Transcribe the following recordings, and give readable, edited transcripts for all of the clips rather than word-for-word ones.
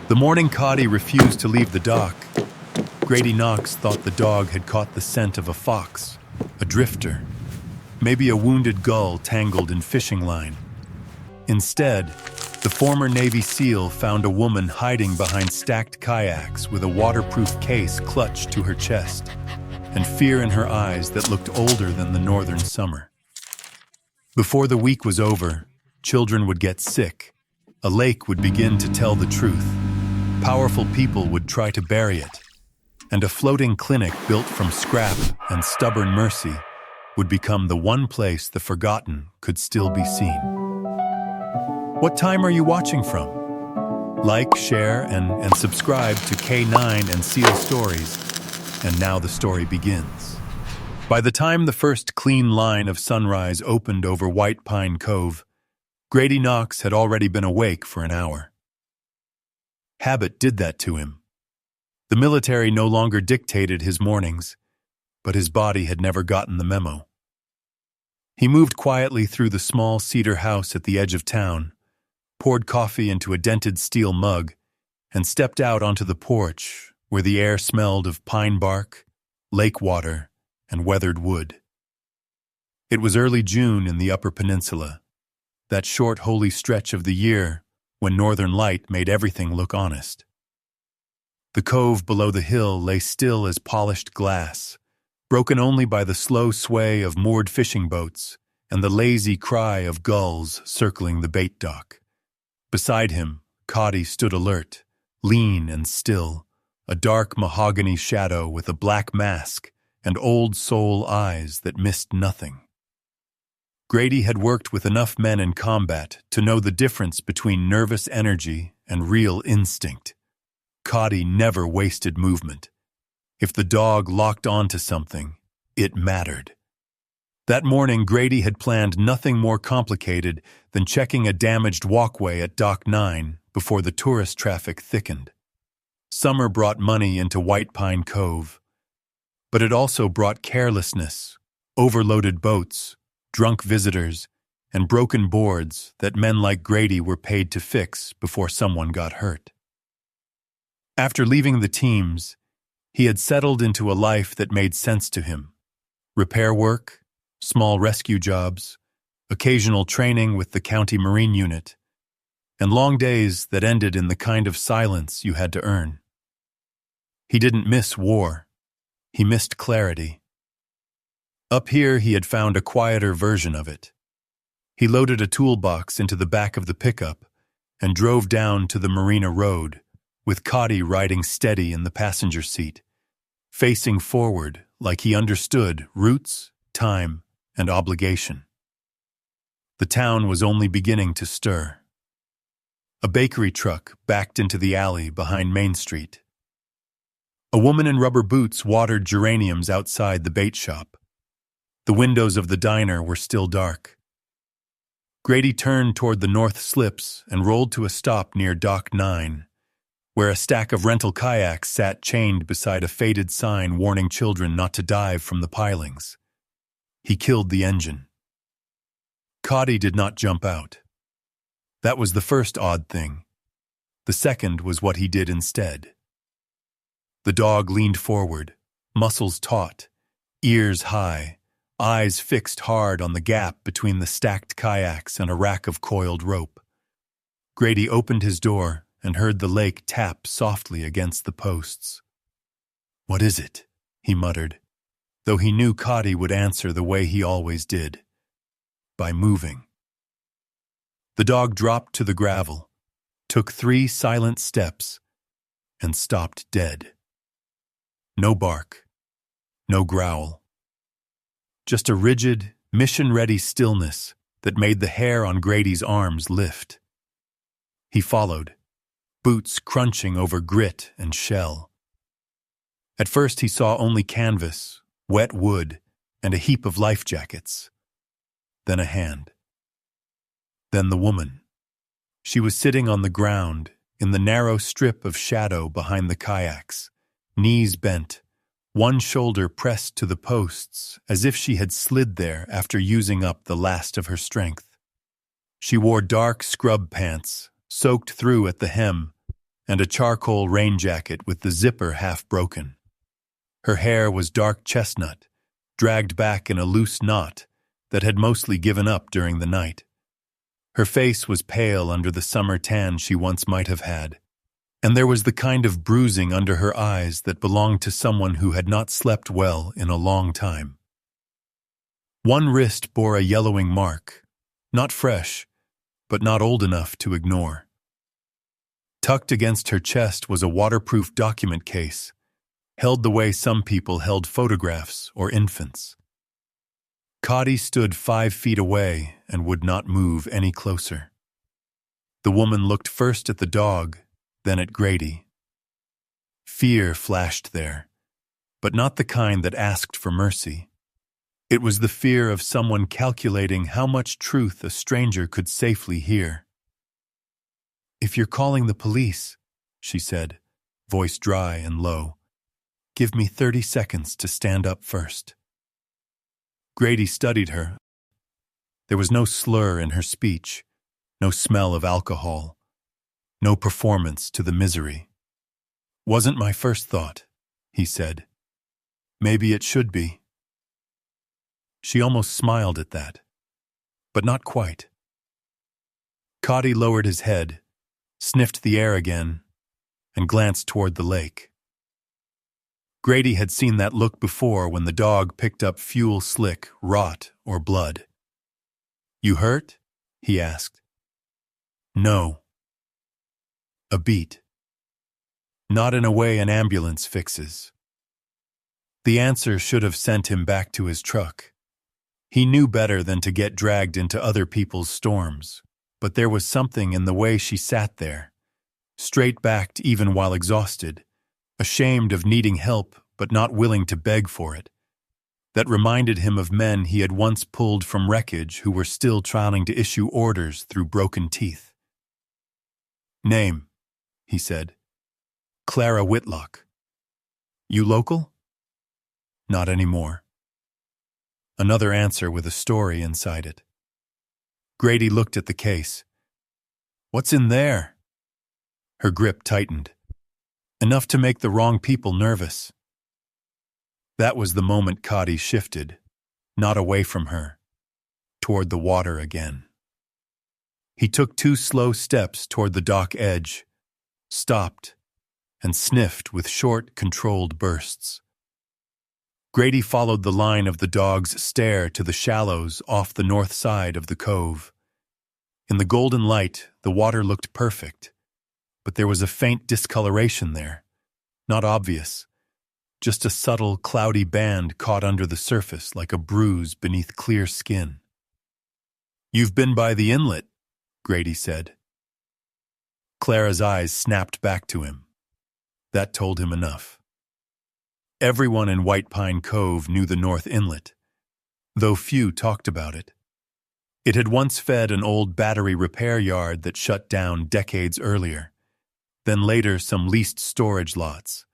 The morning Coddy refused to leave the dock. Grady Knox thought the dog had caught the scent of a fox, a drifter, maybe a wounded gull tangled in fishing line. Instead, the former Navy SEAL found a woman hiding behind stacked kayaks with a waterproof case clutched to her chest, and fear in her eyes that looked older than the northern summer. Before the week was over, children would get sick. A lake would begin to tell the truth. Powerful people would try to bury it. And a floating clinic built from scrap and stubborn mercy would become the one place the forgotten could still be seen. What time are you watching from? Like, share, and subscribe to K9 and SEAL Stories. And now the story begins. By the time the first clean line of sunrise opened over White Pine Cove, Grady Knox had already been awake for an hour. Habit did that to him. The military no longer dictated his mornings, but his body had never gotten the memo. He moved quietly through the small cedar house at the edge of town, poured coffee into a dented steel mug, and stepped out onto the porch where the air smelled of pine bark, lake water, and weathered wood. It was early June in the Upper Peninsula, that short holy stretch of the year when northern light made everything look honest. The cove below the hill lay still as polished glass, broken only by the slow sway of moored fishing boats and the lazy cry of gulls circling the bait dock. Beside him, Coddy stood alert, lean and still, a dark mahogany shadow with a black mask and old soul eyes that missed nothing. Grady had worked with enough men in combat to know the difference between nervous energy and real instinct. Coddy never wasted movement. If the dog locked onto something, it mattered. That morning, Grady had planned nothing more complicated than checking a damaged walkway at Dock 9 before the tourist traffic thickened. Summer brought money into White Pine Cove, but it also brought carelessness, overloaded boats, drunk visitors, and broken boards that men like Grady were paid to fix before someone got hurt. After leaving the teams, he had settled into a life that made sense to him. Repair work, small rescue jobs, occasional training with the county marine unit, and long days that ended in the kind of silence you had to earn. He didn't miss war. He missed clarity. Up here, he had found a quieter version of it. He loaded a toolbox into the back of the pickup and drove down to the Marina Road, with Coddy riding steady in the passenger seat, facing forward like he understood roots, time, and obligation. The town was only beginning to stir. A bakery truck backed into the alley behind Main Street. A woman in rubber boots watered geraniums outside the bait shop. The windows of the diner were still dark. Grady turned toward the north slips and rolled to a stop near Dock 9, where a stack of rental kayaks sat chained beside a faded sign warning children not to dive from the pilings. He killed the engine. Coddy did not jump out. That was the first odd thing. The second was what he did instead. The dog leaned forward, muscles taut, ears high, eyes fixed hard on the gap between the stacked kayaks and a rack of coiled rope. Grady opened his door and heard the lake tap softly against the posts. "What is it?" he muttered, though he knew Coddy would answer the way he always did, by moving. The dog dropped to the gravel, took 3 silent steps, and stopped dead. No bark, no growl. Just a rigid, mission-ready stillness that made the hair on Grady's arms lift. He followed, boots crunching over grit and shell. At first he saw only canvas, wet wood, and a heap of life jackets. Then a hand. Then the woman. She was sitting on the ground in the narrow strip of shadow behind the kayaks, knees bent, one shoulder pressed to the posts as if she had slid there after using up the last of her strength. She wore dark scrub pants, soaked through at the hem, and a charcoal rain jacket with the zipper half broken. Her hair was dark chestnut, dragged back in a loose knot that had mostly given up during the night. Her face was pale under the summer tan she once might have had, and there was the kind of bruising under her eyes that belonged to someone who had not slept well in a long time. One wrist bore a yellowing mark, not fresh, but not old enough to ignore. Tucked against her chest was a waterproof document case, held the way some people held photographs or infants. Coddy stood 5 feet away and would not move any closer. The woman looked first at the dog, then at Grady. Fear flashed there, but not the kind that asked for mercy. It was the fear of someone calculating how much truth a stranger could safely hear. "If you're calling the police," she said, voice dry and low, "give me 30 seconds to stand up first." Grady studied her. There was no slur in her speech, no smell of alcohol, no performance to the misery. "Wasn't my first thought," he said. "Maybe it should be." She almost smiled at that, but not quite. Coddy lowered his head, sniffed the air again, and glanced toward the lake. Grady had seen that look before when the dog picked up fuel slick, rot, or blood. "You hurt?" he asked. "No." A beat. Not in a way an ambulance fixes. The answer should have sent him back to his truck. He knew better than to get dragged into other people's storms, but there was something in the way she sat there, straight-backed even while exhausted, ashamed of needing help but not willing to beg for it, that reminded him of men he had once pulled from wreckage who were still trying to issue orders through broken teeth. "Name," he said. "Clara Whitlock." "You local?" "Not anymore." Another answer with a story inside it. Grady looked at the case. "What's in there?" Her grip tightened. Enough to make the wrong people nervous. That was the moment Coddy shifted, not away from her, toward the water again. He took 2 slow steps toward the dock edge, stopped, and sniffed with short, controlled bursts. Grady followed the line of the dog's stare to the shallows off the north side of the cove. In the golden light, the water looked perfect, but there was a faint discoloration there, not obvious, just a subtle, cloudy band caught under the surface like a bruise beneath clear skin. "You've been by the inlet," Grady said. Clara's eyes snapped back to him. That told him enough. Everyone in White Pine Cove knew the North Inlet, though few talked about it. It had once fed an old battery repair yard that shut down decades earlier, then later some leased storage lots.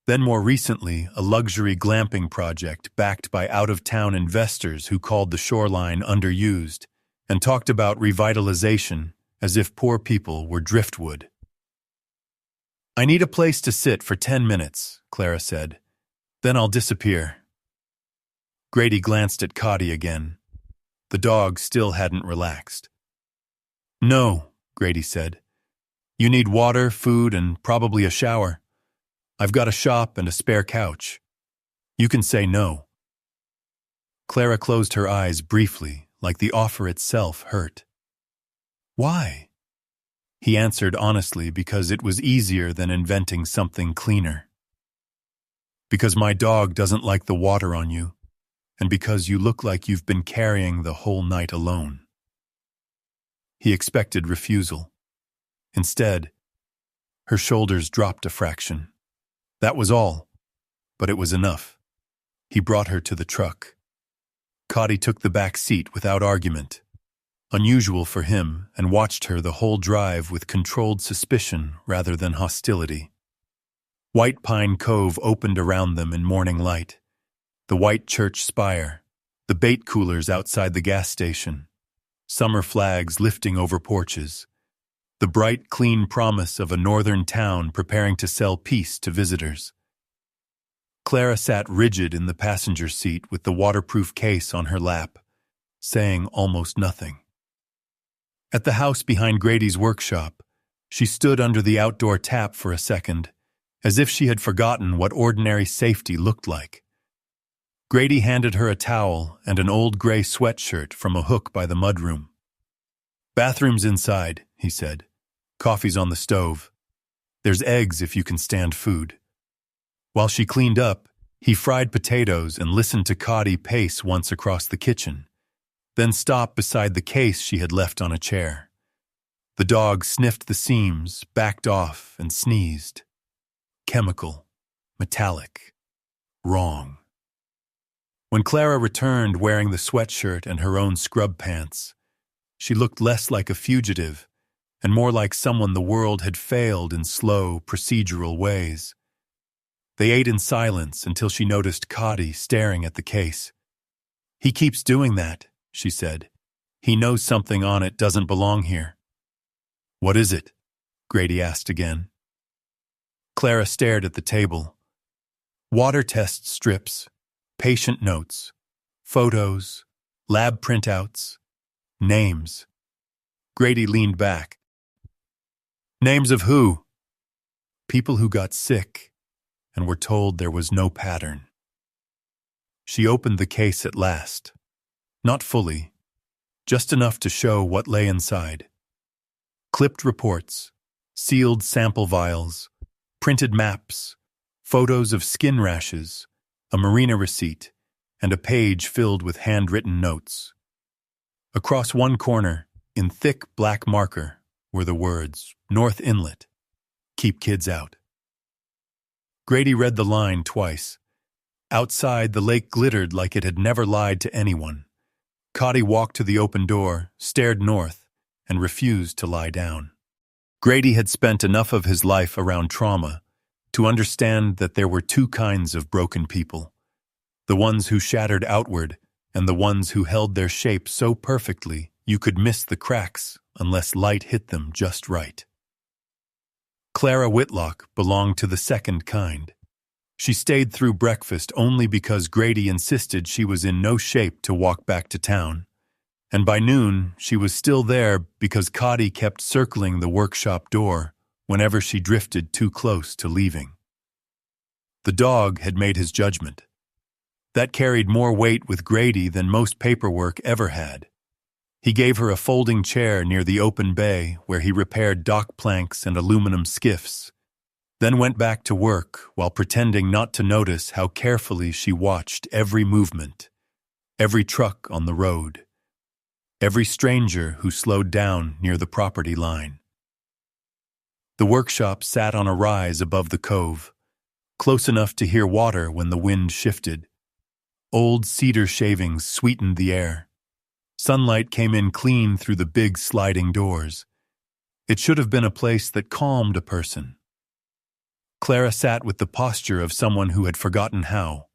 Then more recently, a luxury glamping project backed by out-of-town investors who called the shoreline underused and talked about revitalization as if poor people were driftwood. "I need a place to sit for 10 minutes, Clara said. "Then I'll disappear." Grady glanced at Coddy again. The dog still hadn't relaxed. "No," Grady said. "You need water, food, and probably a shower. I've got a shop and a spare couch. You can say no." Clara closed her eyes briefly, like the offer itself hurt. "Why?" He answered honestly because it was easier than inventing something cleaner. "Because my dog doesn't like the water on you, and because you look like you've been carrying the whole night alone." He expected refusal. Instead, her shoulders dropped a fraction. That was all, but it was enough. He brought her to the truck. Coddy took the back seat without argument, unusual for him, and watched her the whole drive with controlled suspicion rather than hostility. White Pine Cove opened around them in morning light. The white church spire, the bait coolers outside the gas station, summer flags lifting over porches. the bright, clean promise of a northern town preparing to sell peace to visitors. Clara sat rigid in the passenger seat with the waterproof case on her lap, saying almost nothing. At the house behind Grady's workshop, she stood under the outdoor tap for a second, as if she had forgotten what ordinary safety looked like. Grady handed her a towel and an old gray sweatshirt from a hook by the mudroom. "Bathroom's inside," he said. "Coffee's on the stove. There's eggs if you can stand food." While she cleaned up, he fried potatoes and listened to Coddy pace once across the kitchen, then stopped beside the case she had left on a chair. The dog sniffed the seams, backed off, and sneezed. Chemical, metallic, wrong. When Clara returned wearing the sweatshirt and her own scrub pants, she looked less like a fugitive and more like someone the world had failed in slow, procedural ways. They ate in silence until she noticed Coddy staring at the case. "He keeps doing that," she said. "He knows something on it doesn't belong here." "What is it?" Grady asked again. Clara stared at the table. Water test strips, patient notes, photos, lab printouts, names. Grady leaned back. "Names of who?" "People who got sick and were told there was no pattern." She opened the case at last. Not fully, just enough to show what lay inside. Clipped reports, sealed sample vials, printed maps, photos of skin rashes, a marina receipt, and a page filled with handwritten notes. Across one corner, in thick black marker, were the words, "North Inlet. Keep kids out." Grady read the line twice. Outside, the lake glittered like it had never lied to anyone. Coddy walked to the open door, stared north, and refused to lie down. Grady had spent enough of his life around trauma to understand that there were two kinds of broken people: the ones who shattered outward and the ones who held their shape so perfectly you could miss the cracks unless light hit them just right. Clara Whitlock belonged to the second kind. She stayed through breakfast only because Grady insisted she was in no shape to walk back to town, and by noon she was still there because Coddy kept circling the workshop door whenever she drifted too close to leaving. The dog had made his judgment. That carried more weight with Grady than most paperwork ever had. He gave her a folding chair near the open bay where he repaired dock planks and aluminum skiffs, then went back to work while pretending not to notice how carefully she watched every movement, every truck on the road, every stranger who slowed down near the property line. The workshop sat on a rise above the cove, close enough to hear water when the wind shifted. Old cedar shavings sweetened the air. Sunlight came in clean through the big sliding doors. It should have been a place that calmed a person. Clara sat with the posture of someone who had forgotten how.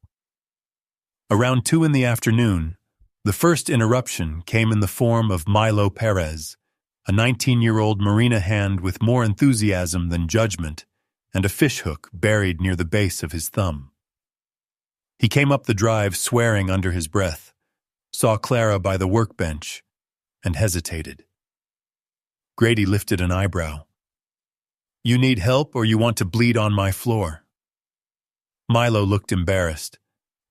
Around 2 in the afternoon, the first interruption came in the form of Milo Perez, a 19-year-old marina hand with more enthusiasm than judgment and a fishhook buried near the base of his thumb. He came up the drive swearing under his breath, saw Clara by the workbench, and hesitated. Grady lifted an eyebrow. "You need help or you want to bleed on my floor?" Milo looked embarrassed,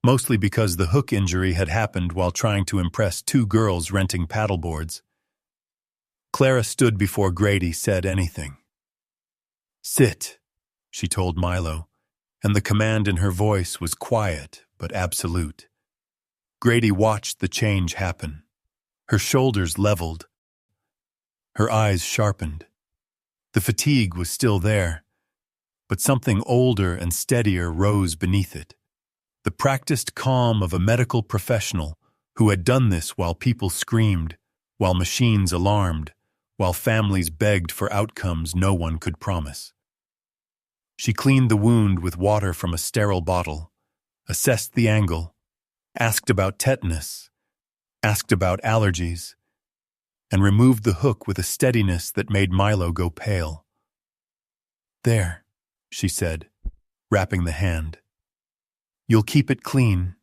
mostly because the hook injury had happened while trying to impress 2 girls renting paddleboards. Clara stood before Grady said anything. "Sit," she told Milo, and the command in her voice was quiet but absolute. Grady watched the change happen. Her shoulders leveled. Her eyes sharpened. The fatigue was still there, but something older and steadier rose beneath it. The practiced calm of a medical professional who had done this while people screamed, while machines alarmed, while families begged for outcomes no one could promise. She cleaned the wound with water from a sterile bottle, assessed the angle, asked about tetanus, asked about allergies. and removed the hook with a steadiness that made Milo go pale. "There," she said, wrapping the hand. "You'll keep it clean,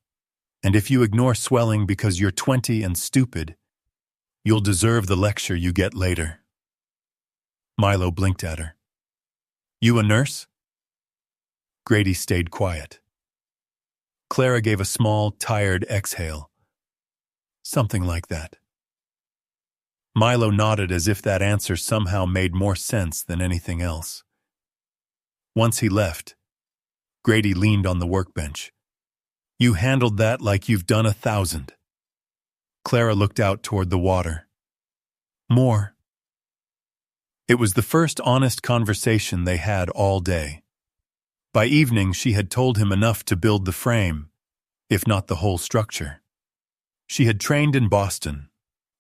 and if you ignore swelling because you're 20 and stupid, you'll deserve the lecture you get later." Milo blinked at her. "You a nurse?" Grady stayed quiet. Clara gave a small, tired exhale. "Something like that." Milo nodded as if that answer somehow made more sense than anything else. Once he left, Grady leaned on the workbench. "You handled that like you've done 1,000. Clara looked out toward the water. "More." It was the first honest conversation they had all day. By evening, she had told him enough to build the frame, if not the whole structure. She had trained in Boston,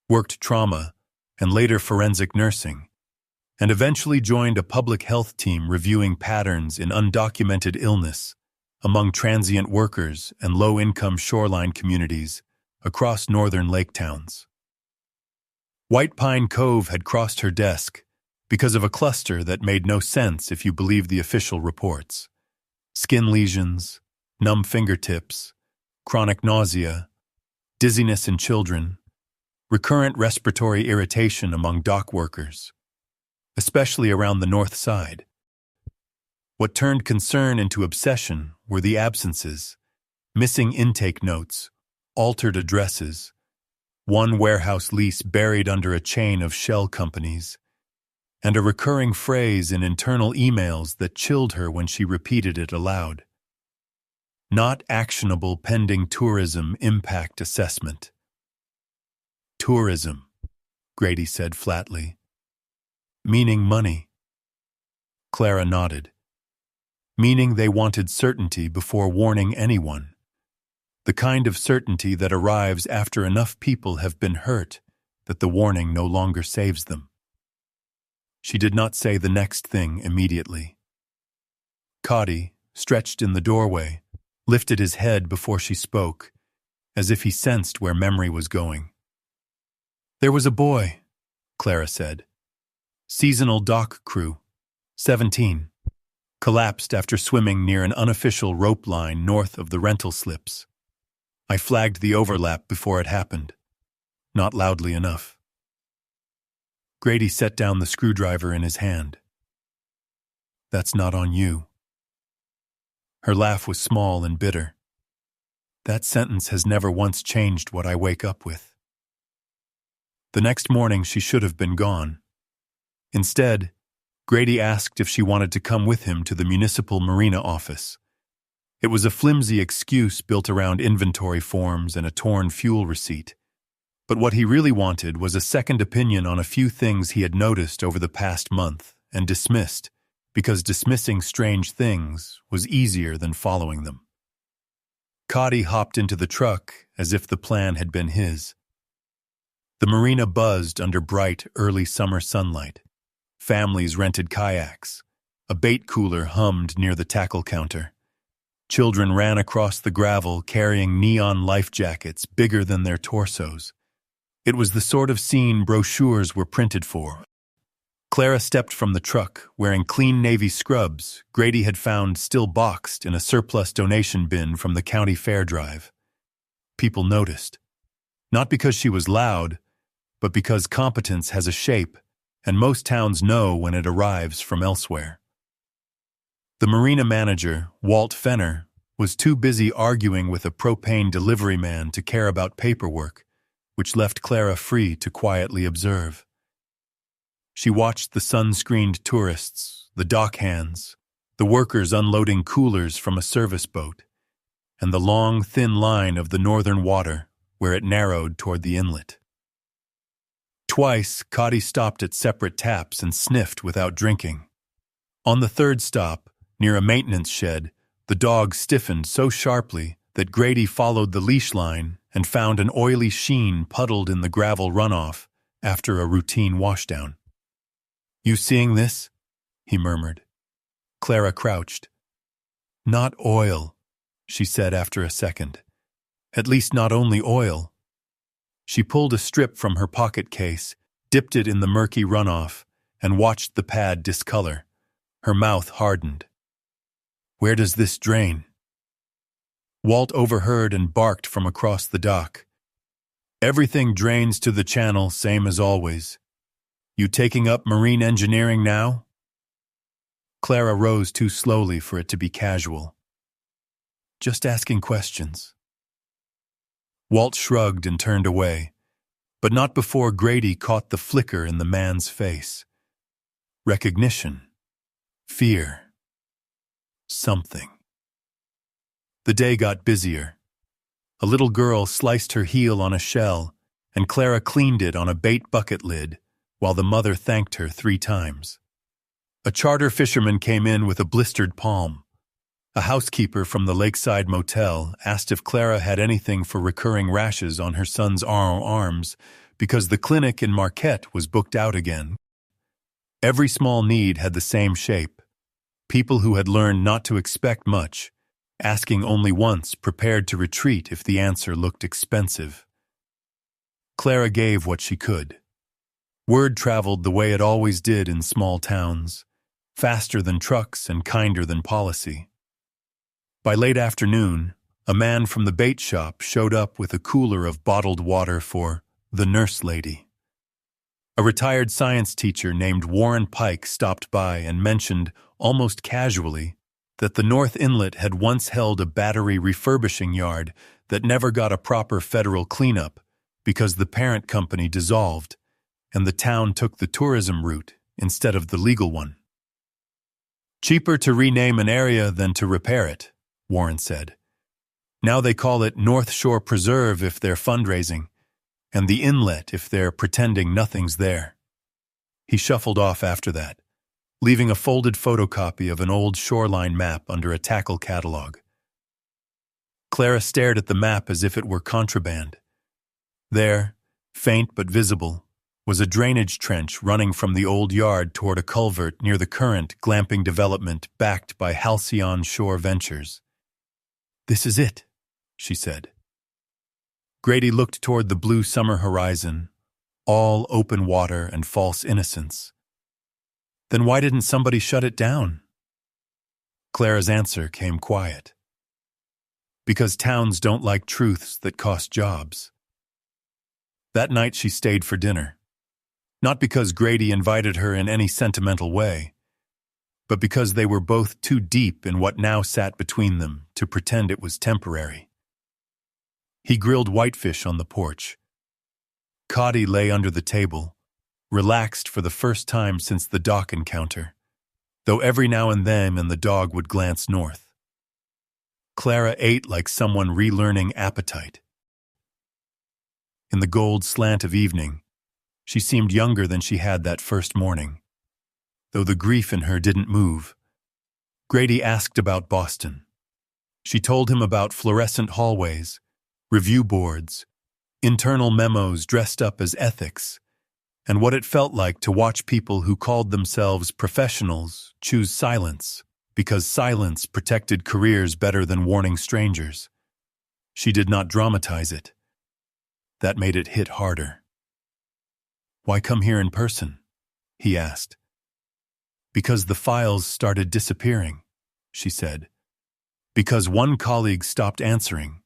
worked trauma, and later forensic nursing, and eventually joined a public health team reviewing patterns in undocumented illness among transient workers and low-income shoreline communities across northern lake towns. White Pine Cove had crossed her desk because of a cluster that made no sense if you believed the official reports. Skin lesions, numb fingertips, chronic nausea, dizziness in children, recurrent respiratory irritation among dock workers, especially around the north side. What turned concern into obsession were the absences, missing intake notes, altered addresses, one warehouse lease buried under a chain of shell companies, and a recurring phrase in internal emails that chilled her when she repeated it aloud. Not actionable pending tourism impact assessment. "Tourism," Grady said flatly. "Meaning money." Clara nodded. "Meaning they wanted certainty before warning anyone. The kind of certainty that arrives after enough people have been hurt that the warning no longer saves them." She did not say the next thing immediately. Coddy, stretched in the doorway, lifted his head before she spoke, as if he sensed where memory was going. "There was a boy," Clara said. "Seasonal dock crew, 17. Collapsed after swimming near an unofficial rope line north of the rental slips. I flagged the overlap before it happened. Not loudly enough." Grady set down the screwdriver in his hand. "That's not on you." Her laugh was small and bitter. "That sentence has never once changed what I wake up with." The next morning she should have been gone. Instead, Grady asked if she wanted to come with him to the municipal marina office. It was a flimsy excuse built around inventory forms and a torn fuel receipt. But what he really wanted was a second opinion on a few things he had noticed over the past month and dismissed, because dismissing strange things was easier than following them. Coddy hopped into the truck as if the plan had been his. The marina buzzed under bright, early summer sunlight. Families rented kayaks. A bait cooler hummed near the tackle counter. Children ran across the gravel carrying neon life jackets bigger than their torsos. It was the sort of scene brochures were printed for. Clara stepped from the truck, wearing clean navy scrubs Grady had found still boxed in a surplus donation bin from the county fair drive. People noticed. Not because she was loud, but because competence has a shape, and most towns know when it arrives from elsewhere. The marina manager, Walt Fenner, was too busy arguing with a propane delivery man to care about paperwork, which left Clara free to quietly observe. She watched the sun-screened tourists, the dock hands, the workers unloading coolers from a service boat, and the long, thin line of the northern water where it narrowed toward the inlet. Twice, Coddy stopped at separate taps and sniffed without drinking. On the third stop, near a maintenance shed, the dog stiffened so sharply that Grady followed the leash line and found an oily sheen puddled in the gravel runoff after a routine washdown. "You seeing this?" he murmured. Clara crouched. "Not oil," she said after a second. "At least not only oil." She pulled a strip from her pocket case dipped it in the murky runoff, and watched the pad discolor. Her mouth hardened. "Where does this drain?" Walt overheard and barked from across the dock. "Everything drains to the channel, same as always. You taking up marine engineering now?" Clara rose too slowly for it to be casual. "Just asking questions." Walt shrugged and turned away, but not before Grady caught the flicker in the man's face. Recognition. Fear. Something. The day got busier. A little girl sliced her heel on a shell, and Clara cleaned it on a bait bucket lid, while the mother thanked her 3 times. A charter fisherman came in with a blistered palm. A housekeeper from the lakeside motel asked if Clara had anything for recurring rashes on her son's arms, because the clinic in Marquette was booked out again. Every small need had the same shape. People who had learned not to expect much, asking only once, prepared to retreat if the answer looked expensive. Clara gave what she could. Word traveled the way it always did in small towns, faster than trucks and kinder than policy. By late afternoon, a man from the bait shop showed up with a cooler of bottled water for the nurse lady. A retired science teacher named Warren Pike stopped by and mentioned, almost casually, that the North Inlet had once held a battery refurbishing yard that never got a proper federal cleanup because the parent company dissolved, and the town took the tourism route instead of the legal one. "Cheaper to rename an area than to repair it," Warren said. "Now they call it North Shore Preserve if they're fundraising, and the inlet if they're pretending nothing's there." He shuffled off after that, leaving a folded photocopy of an old shoreline map under a tackle catalog. Clara stared at the map as if it were contraband. There, faint but visible, was a drainage trench running from the old yard toward a culvert near the current glamping development backed by Halcyon Shore Ventures. "This is it," she said. Grady looked toward the blue summer horizon, all open water and false innocence. "Then why didn't somebody shut it down?" Clara's answer came quiet. "Because towns don't like truths that cost jobs." That night she stayed for dinner. Not because Grady invited her in any sentimental way, but because they were both too deep in what now sat between them to pretend it was temporary. He grilled whitefish on the porch. Coddy lay under the table, relaxed for the first time since the dock encounter, though every now and then the dog would glance north. Clara ate like someone relearning appetite. In the gold slant of evening, she seemed younger than she had that first morning, though the grief in her didn't move. Grady asked about Boston. She told him about fluorescent hallways, review boards, internal memos dressed up as ethics, and what it felt like to watch people who called themselves professionals choose silence because silence protected careers better than warning strangers. She did not dramatize it. That made it hit harder. "Why come here in person?" he asked. "Because the files started disappearing," she said. "Because one colleague stopped answering.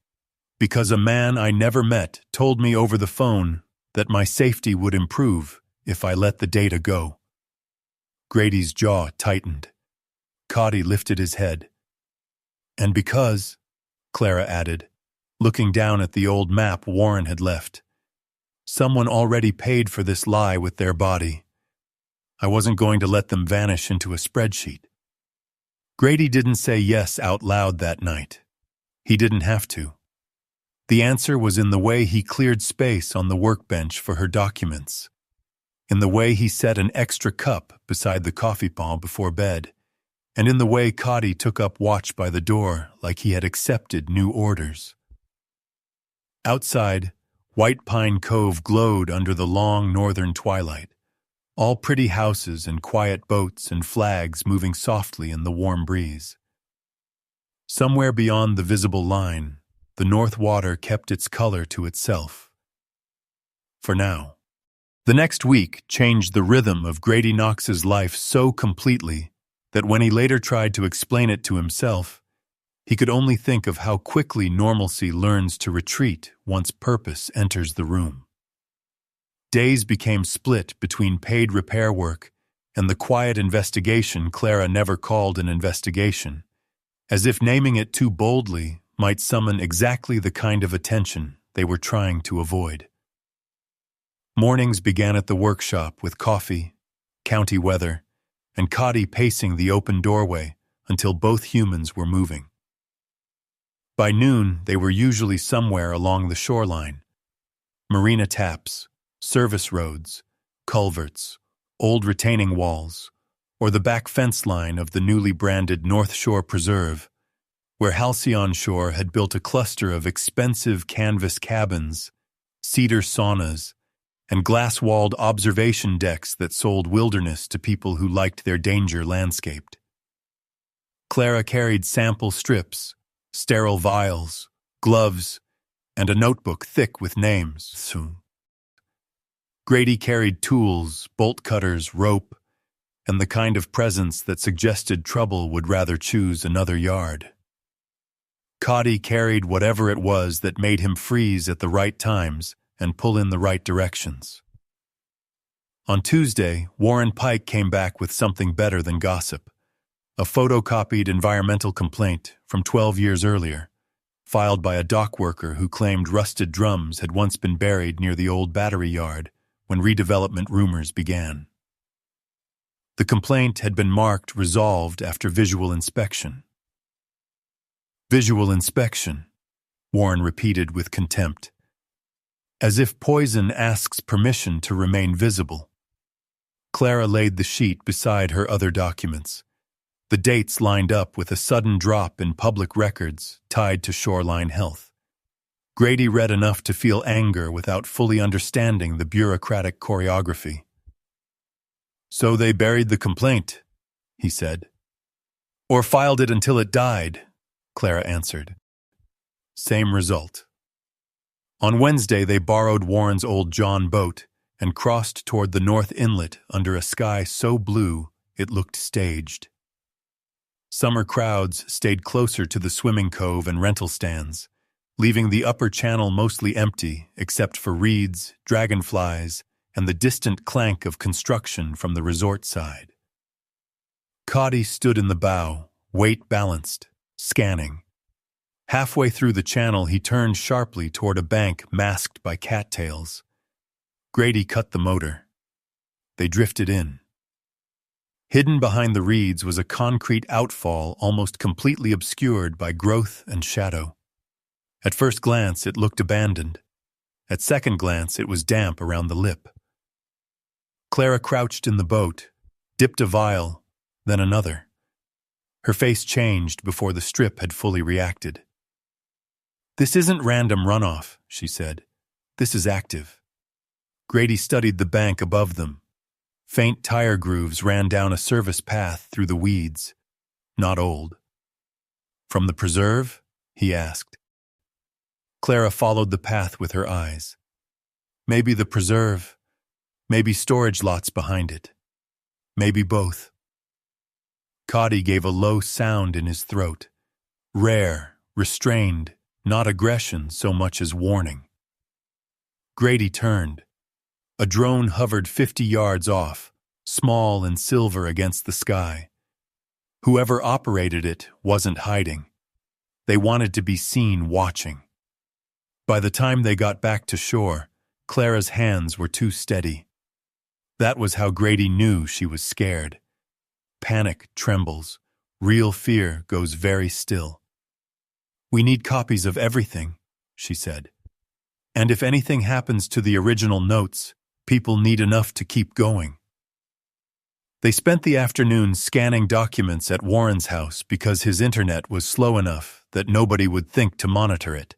Because a man I never met told me over the phone that my safety would improve if I let the data go." Grady's jaw tightened. Coddy lifted his head. "And because," Clara added, looking down at the old map Warren had left, "someone already paid for this lie with their body. I wasn't going to let them vanish into a spreadsheet." Grady didn't say yes out loud that night. He didn't have to. The answer was in the way he cleared space on the workbench for her documents, in the way he set an extra cup beside the coffee pot before bed, and in the way Coddy took up watch by the door like he had accepted new orders. Outside, White Pine Cove glowed under the long northern twilight, all pretty houses and quiet boats and flags moving softly in the warm breeze. Somewhere beyond the visible line, the north water kept its color to itself. For now. The next week changed the rhythm of Grady Knox's life so completely that when he later tried to explain it to himself, he could only think of how quickly normalcy learns to retreat once purpose enters the room. Days became split between paid repair work and the quiet investigation Clara never called an investigation, as if naming it too boldly might summon exactly the kind of attention they were trying to avoid. Mornings began at the workshop with coffee, county weather, and Coddy pacing the open doorway until both humans were moving. By noon, they were usually somewhere along the shoreline. Marina taps, service roads, culverts, old retaining walls, or the back fence line of the newly branded North Shore Preserve, where Halcyon Shore had built a cluster of expensive canvas cabins, cedar saunas, and glass-walled observation decks that sold wilderness to people who liked their danger landscaped. Clara carried sample strips, sterile vials, gloves, and a notebook thick with names. Grady carried tools, bolt cutters, rope, and the kind of presence that suggested trouble would rather choose another yard. Coddy carried whatever it was that made him freeze at the right times and pull in the right directions. On Tuesday, Warren Pike came back with something better than gossip, a photocopied environmental complaint from 12 years earlier, filed by a dock worker who claimed rusted drums had once been buried near the old battery yard when redevelopment rumors began. The complaint had been marked resolved after visual inspection. Visual inspection, Warren repeated with contempt, as if poison asks permission to remain visible. Clara laid the sheet beside her other documents. The dates lined up with a sudden drop in public records tied to shoreline health. Grady read enough to feel anger without fully understanding the bureaucratic choreography. "So they buried the complaint," he said. "Or filed it until it died," Clara answered. Same result. On Wednesday, they borrowed Warren's old John boat and crossed toward the North Inlet under a sky so blue it looked staged. Summer crowds stayed closer to the swimming cove and rental stands, leaving the upper channel mostly empty except for reeds, dragonflies, and the distant clank of construction from the resort side. Coddy stood in the bow, weight balanced, scanning. Halfway through the channel, he turned sharply toward a bank masked by cattails. Grady cut the motor. They drifted in. Hidden behind the reeds was a concrete outfall almost completely obscured by growth and shadow. At first glance, it looked abandoned. At second glance, it was damp around the lip. Clara crouched in the boat, dipped a vial, then another. Her face changed before the strip had fully reacted. "This isn't random runoff," she said. "This is active." Grady studied the bank above them. Faint tire grooves ran down a service path through the weeds. Not old. "From the preserve?" he asked. Clara followed the path with her eyes. Maybe the preserve, maybe storage lots behind it. Maybe both. Coddy gave a low sound in his throat. Rare, restrained, not aggression so much as warning. Grady turned. A drone hovered 50 yards off, small and silver against the sky. Whoever operated it wasn't hiding. They wanted to be seen watching. By the time they got back to shore, Clara's hands were too steady. That was how Grady knew she was scared. Panic trembles. Real fear goes very still. "We need copies of everything," she said. "And if anything happens to the original notes, people need enough to keep going." They spent the afternoon scanning documents at Warren's house because his internet was slow enough that nobody would think to monitor it,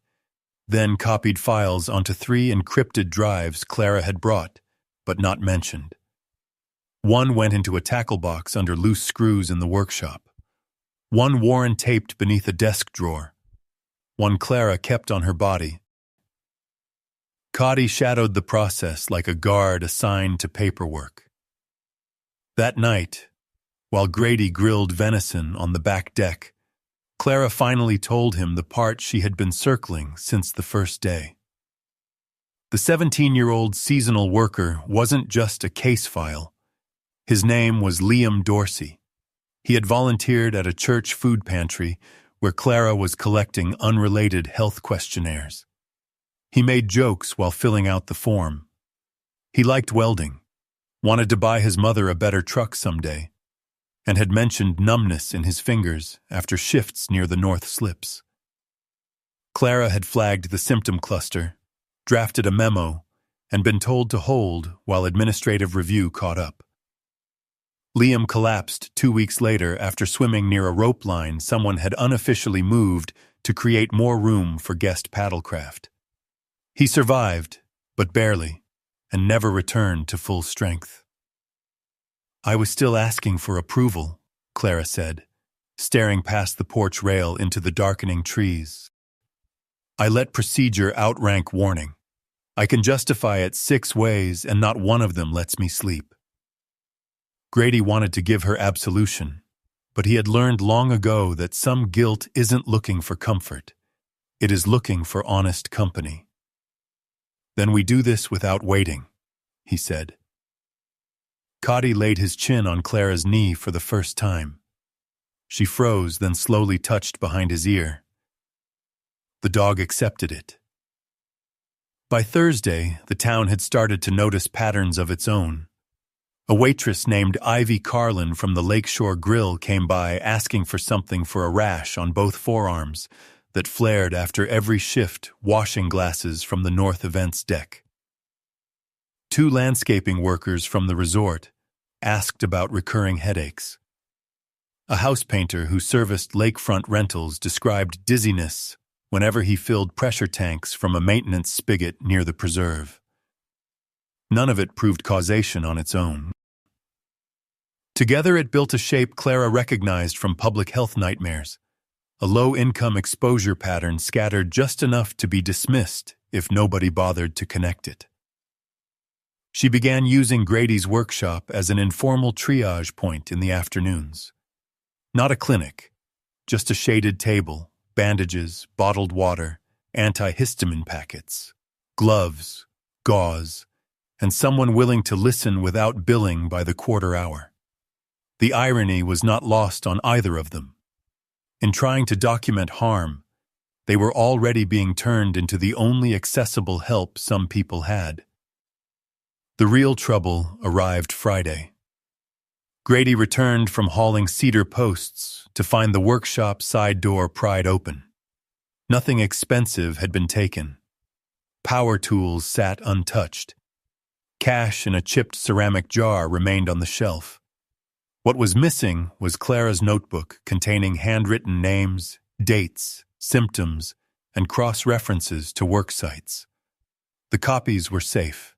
then copied files onto 3 encrypted drives Clara had brought, but not mentioned. One went into a tackle box under loose screws in the workshop. One Warren taped beneath a desk drawer. One Clara kept on her body. Coddy shadowed the process like a guard assigned to paperwork. That night, while Grady grilled venison on the back deck, Clara finally told him the part she had been circling since the first day. The 17-year-old seasonal worker wasn't just a case file. His name was Liam Dorsey. He had volunteered at a church food pantry where Clara was collecting unrelated health questionnaires. He made jokes while filling out the form. He liked welding, wanted to buy his mother a better truck someday, and had mentioned numbness in his fingers after shifts near the North Slips. Clara had flagged the symptom cluster, drafted a memo, and been told to hold while administrative review caught up. Liam collapsed 2 weeks later after swimming near a rope line someone had unofficially moved to create more room for guest paddlecraft. He survived, but barely, and never returned to full strength. "I was still asking for approval," Clara said, staring past the porch rail into the darkening trees. "I let procedure outrank warning. I can justify it 6 ways, and not one of them lets me sleep." Grady wanted to give her absolution, but he had learned long ago that some guilt isn't looking for comfort. It is looking for honest company. "Then we do this without waiting," he said. Coddy laid his chin on Clara's knee for the first time. She froze, then slowly touched behind his ear. The dog accepted it. By Thursday, the town had started to notice patterns of its own. A waitress named Ivy Carlin from the Lakeshore Grill came by asking for something for a rash on both forearms that flared after every shift washing glasses from the North Events deck. 2 landscaping workers from the resort asked about recurring headaches. A house painter who serviced lakefront rentals described dizziness whenever he filled pressure tanks from a maintenance spigot near the preserve. None of it proved causation on its own. Together it built a shape Clara recognized from public health nightmares, a low-income exposure pattern scattered just enough to be dismissed if nobody bothered to connect it. She began using Grady's workshop as an informal triage point in the afternoons. Not a clinic, just a shaded table, bandages, bottled water, antihistamine packets, gloves, gauze, and someone willing to listen without billing by the quarter hour. The irony was not lost on either of them. In trying to document harm, they were already being turned into the only accessible help some people had. The real trouble arrived Friday. Grady returned from hauling cedar posts to find the workshop side door pried open. Nothing expensive had been taken. Power tools sat untouched. Cash in a chipped ceramic jar remained on the shelf. What was missing was Clara's notebook containing handwritten names, dates, symptoms, and cross-references to work sites. The copies were safe.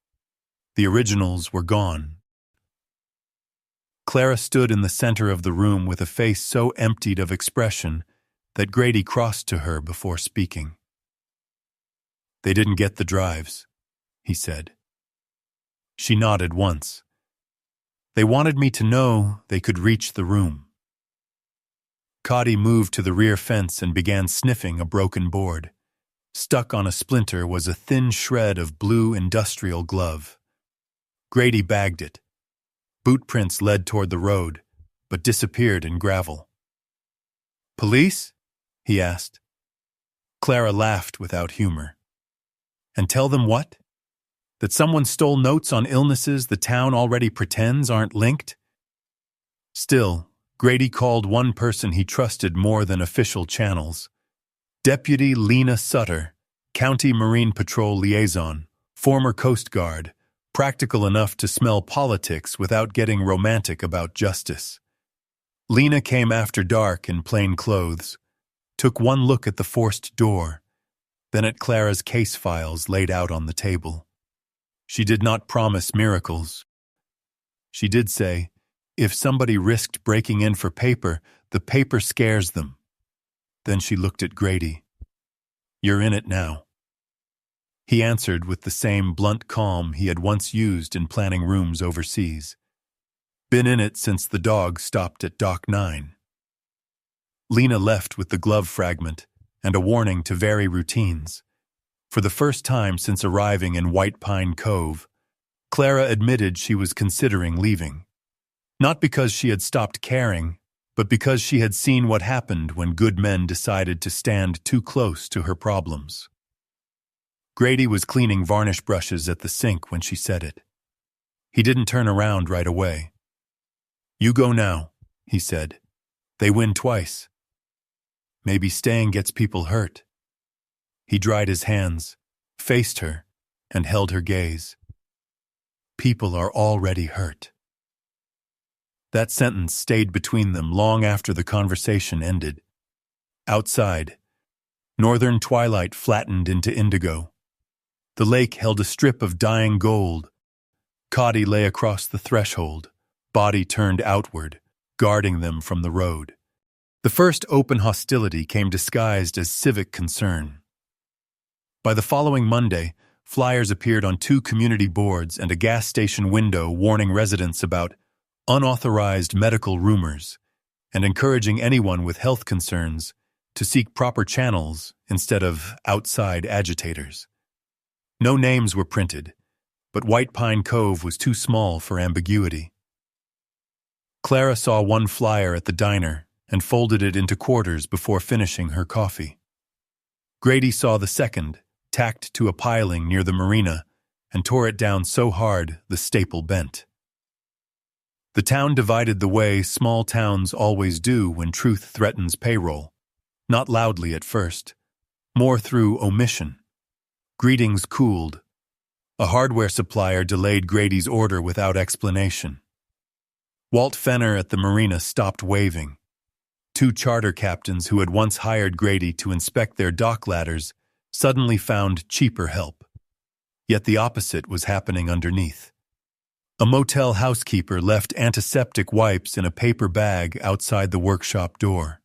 The originals were gone. Clara stood in the center of the room with a face so emptied of expression that Grady crossed to her before speaking. "They didn't get the drives," he said. She nodded once. "They wanted me to know they could reach the room." Coddy moved to the rear fence and began sniffing a broken board. Stuck on a splinter was a thin shred of blue industrial glove. Grady bagged it. Boot prints led toward the road, but disappeared in gravel. "Police?" he asked. Clara laughed without humor. "And tell them what? That someone stole notes on illnesses the town already pretends aren't linked?" Still, Grady called one person he trusted more than official channels. Deputy Lena Sutter, County Marine Patrol Liaison, former Coast Guard, practical enough to smell politics without getting romantic about justice. Lena came after dark in plain clothes, took one look at the forced door, then at Clara's case files laid out on the table. She did not promise miracles. She did say, if somebody risked breaking in for paper, the paper scares them. Then she looked at Grady. "You're in it now." He answered with the same blunt calm he had once used in planning rooms overseas. Been in it since the dog stopped at Dock 9. Lena left with the glove fragment and a warning to vary routines. For the first time since arriving in White Pine Cove, Clara admitted she was considering leaving. Not because she had stopped caring, but because she had seen what happened when good men decided to stand too close to her problems. Grady was cleaning varnish brushes at the sink when she said it. He didn't turn around right away. "You go now," he said. "They win twice. Maybe staying gets people hurt." He dried his hands, faced her, and held her gaze. "People are already hurt." That sentence stayed between them long after the conversation ended. Outside, northern twilight flattened into indigo. The lake held a strip of dying gold. Coddy lay across the threshold, body turned outward, guarding them from the road. The first open hostility came disguised as civic concern. By the following Monday, flyers appeared on 2 community boards and a gas station window warning residents about unauthorized medical rumors and encouraging anyone with health concerns to seek proper channels instead of outside agitators. No names were printed, but White Pine Cove was too small for ambiguity. Clara saw one flyer at the diner and folded it into quarters before finishing her coffee. Grady saw the second, tacked to a piling near the marina, and tore it down so hard the staple bent. The town divided the way small towns always do when truth threatens payroll, not loudly at first, more through omission. Greetings cooled. A hardware supplier delayed Grady's order without explanation. Walt Fenner at the marina stopped waving. 2 charter captains who had once hired Grady to inspect their dock ladders suddenly found cheaper help. Yet the opposite was happening underneath. A motel housekeeper left antiseptic wipes in a paper bag outside the workshop door.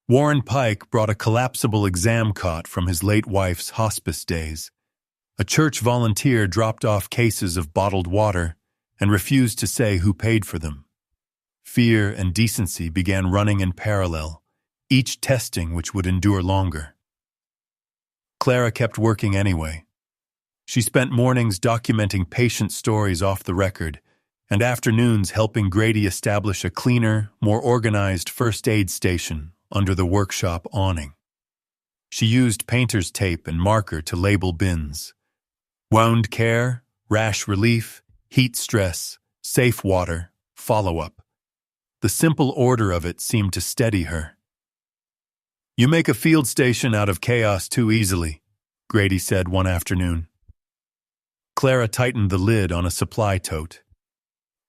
Warren Pike brought a collapsible exam cot from his late wife's hospice days. A church volunteer dropped off cases of bottled water and refused to say who paid for them. Fear and decency began running in parallel, each testing which would endure longer. Clara kept working anyway. She spent mornings documenting patient stories off the record and afternoons helping Grady establish a cleaner, more organized first aid station under the workshop awning. She used painter's tape and marker to label bins. Wound care, rash relief, heat stress, safe water, follow-up. The simple order of it seemed to steady her. "You make a field station out of chaos too easily," Grady said one afternoon. Clara tightened the lid on a supply tote.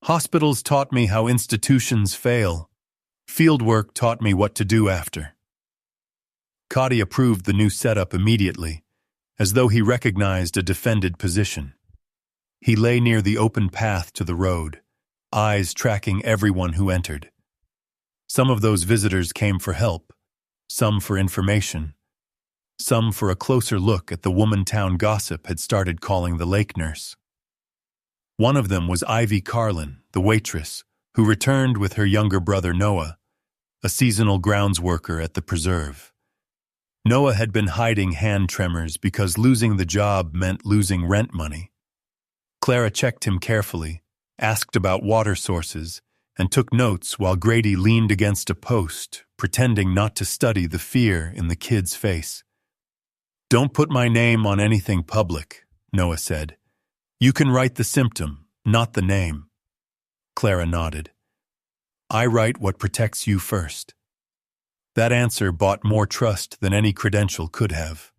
"Hospitals taught me how institutions fail. Fieldwork taught me what to do after." Coddy approved the new setup immediately, as though he recognized a defended position. He lay near the open path to the road, eyes tracking everyone who entered. Some of those visitors came for help, some for information, some for a closer look at the woman town gossip had started calling the lake nurse. One of them was Ivy Carlin, the waitress, who returned with her younger brother Noah, a seasonal grounds worker at the preserve. Noah had been hiding hand tremors because losing the job meant losing rent money. Clara checked him carefully, asked about water sources, and took notes while Grady leaned against a post, pretending not to study the fear in the kid's face. "Don't put my name on anything public," Noah said. "You can write the symptom, not the name." Clara nodded. "I write what protects you first." That answer bought more trust than any credential could have.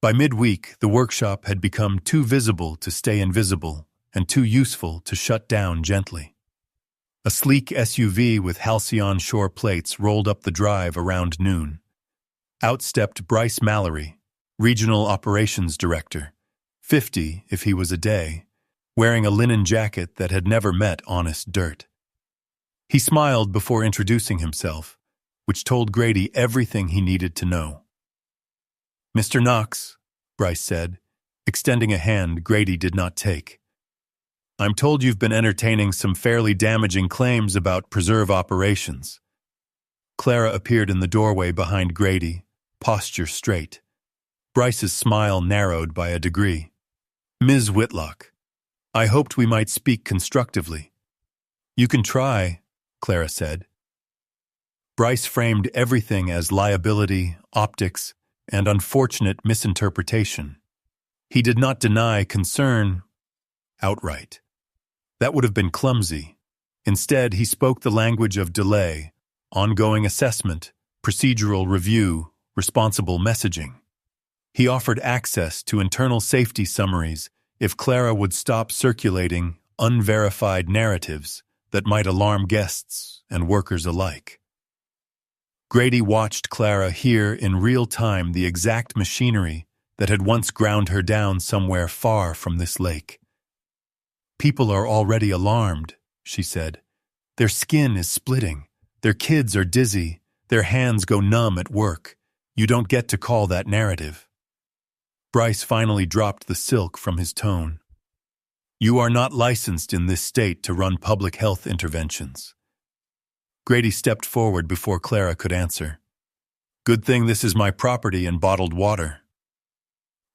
By midweek, the workshop had become too visible to stay invisible and too useful to shut down gently. A sleek SUV with Halcyon shore plates rolled up the drive around noon. Out stepped Bryce Mallory, Regional Operations Director, 50 if he was a day, wearing a linen jacket that had never met honest dirt. He smiled before introducing himself, which told Grady everything he needed to know. "Mr. Knox, Bryce said, extending a hand Grady did not take. I'm told you've been entertaining some fairly damaging claims about preserve operations. Clara appeared in the doorway behind Grady, posture straight. Bryce's smile narrowed by a degree. Ms. Whitlock, I hoped we might speak constructively. You can try, Clara said. Bryce framed everything as liability, optics, and unfortunate misinterpretation. He did not deny concern outright. That would have been clumsy. Instead, he spoke the language of delay, ongoing assessment, procedural review, responsible messaging. He offered access to internal safety summaries if Clara would stop circulating unverified narratives that might alarm guests and workers alike. Grady watched Clara hear in real time the exact machinery that had once ground her down somewhere far from this lake. People are already alarmed, she said. Their skin is splitting. Their kids are dizzy. Their hands go numb at work. You don't get to call that narrative. Bryce finally dropped the silk from his tone. You are not licensed in this state to run public health interventions. Grady stepped forward before Clara could answer. Good thing this is my property and bottled water.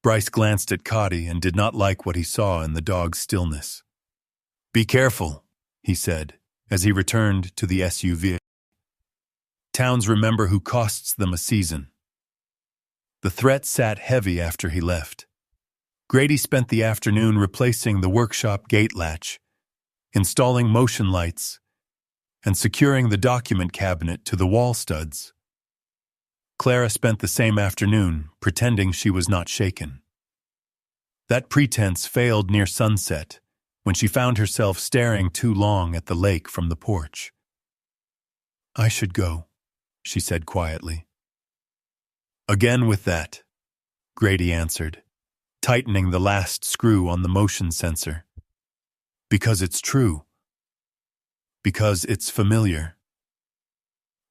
Bryce glanced at Coddy and did not like what he saw in the dog's stillness. Be careful, he said, as he returned to the SUV. Towns remember who costs them a season. The threat sat heavy after he left. Grady spent the afternoon replacing the workshop gate latch, installing motion lights, and securing the document cabinet to the wall studs. Clara spent the same afternoon pretending she was not shaken. That pretense failed near sunset, when she found herself staring too long at the lake from the porch. I should go, she said quietly. Again with that, Grady answered, tightening the last screw on the motion sensor. Because it's true. Because it's familiar.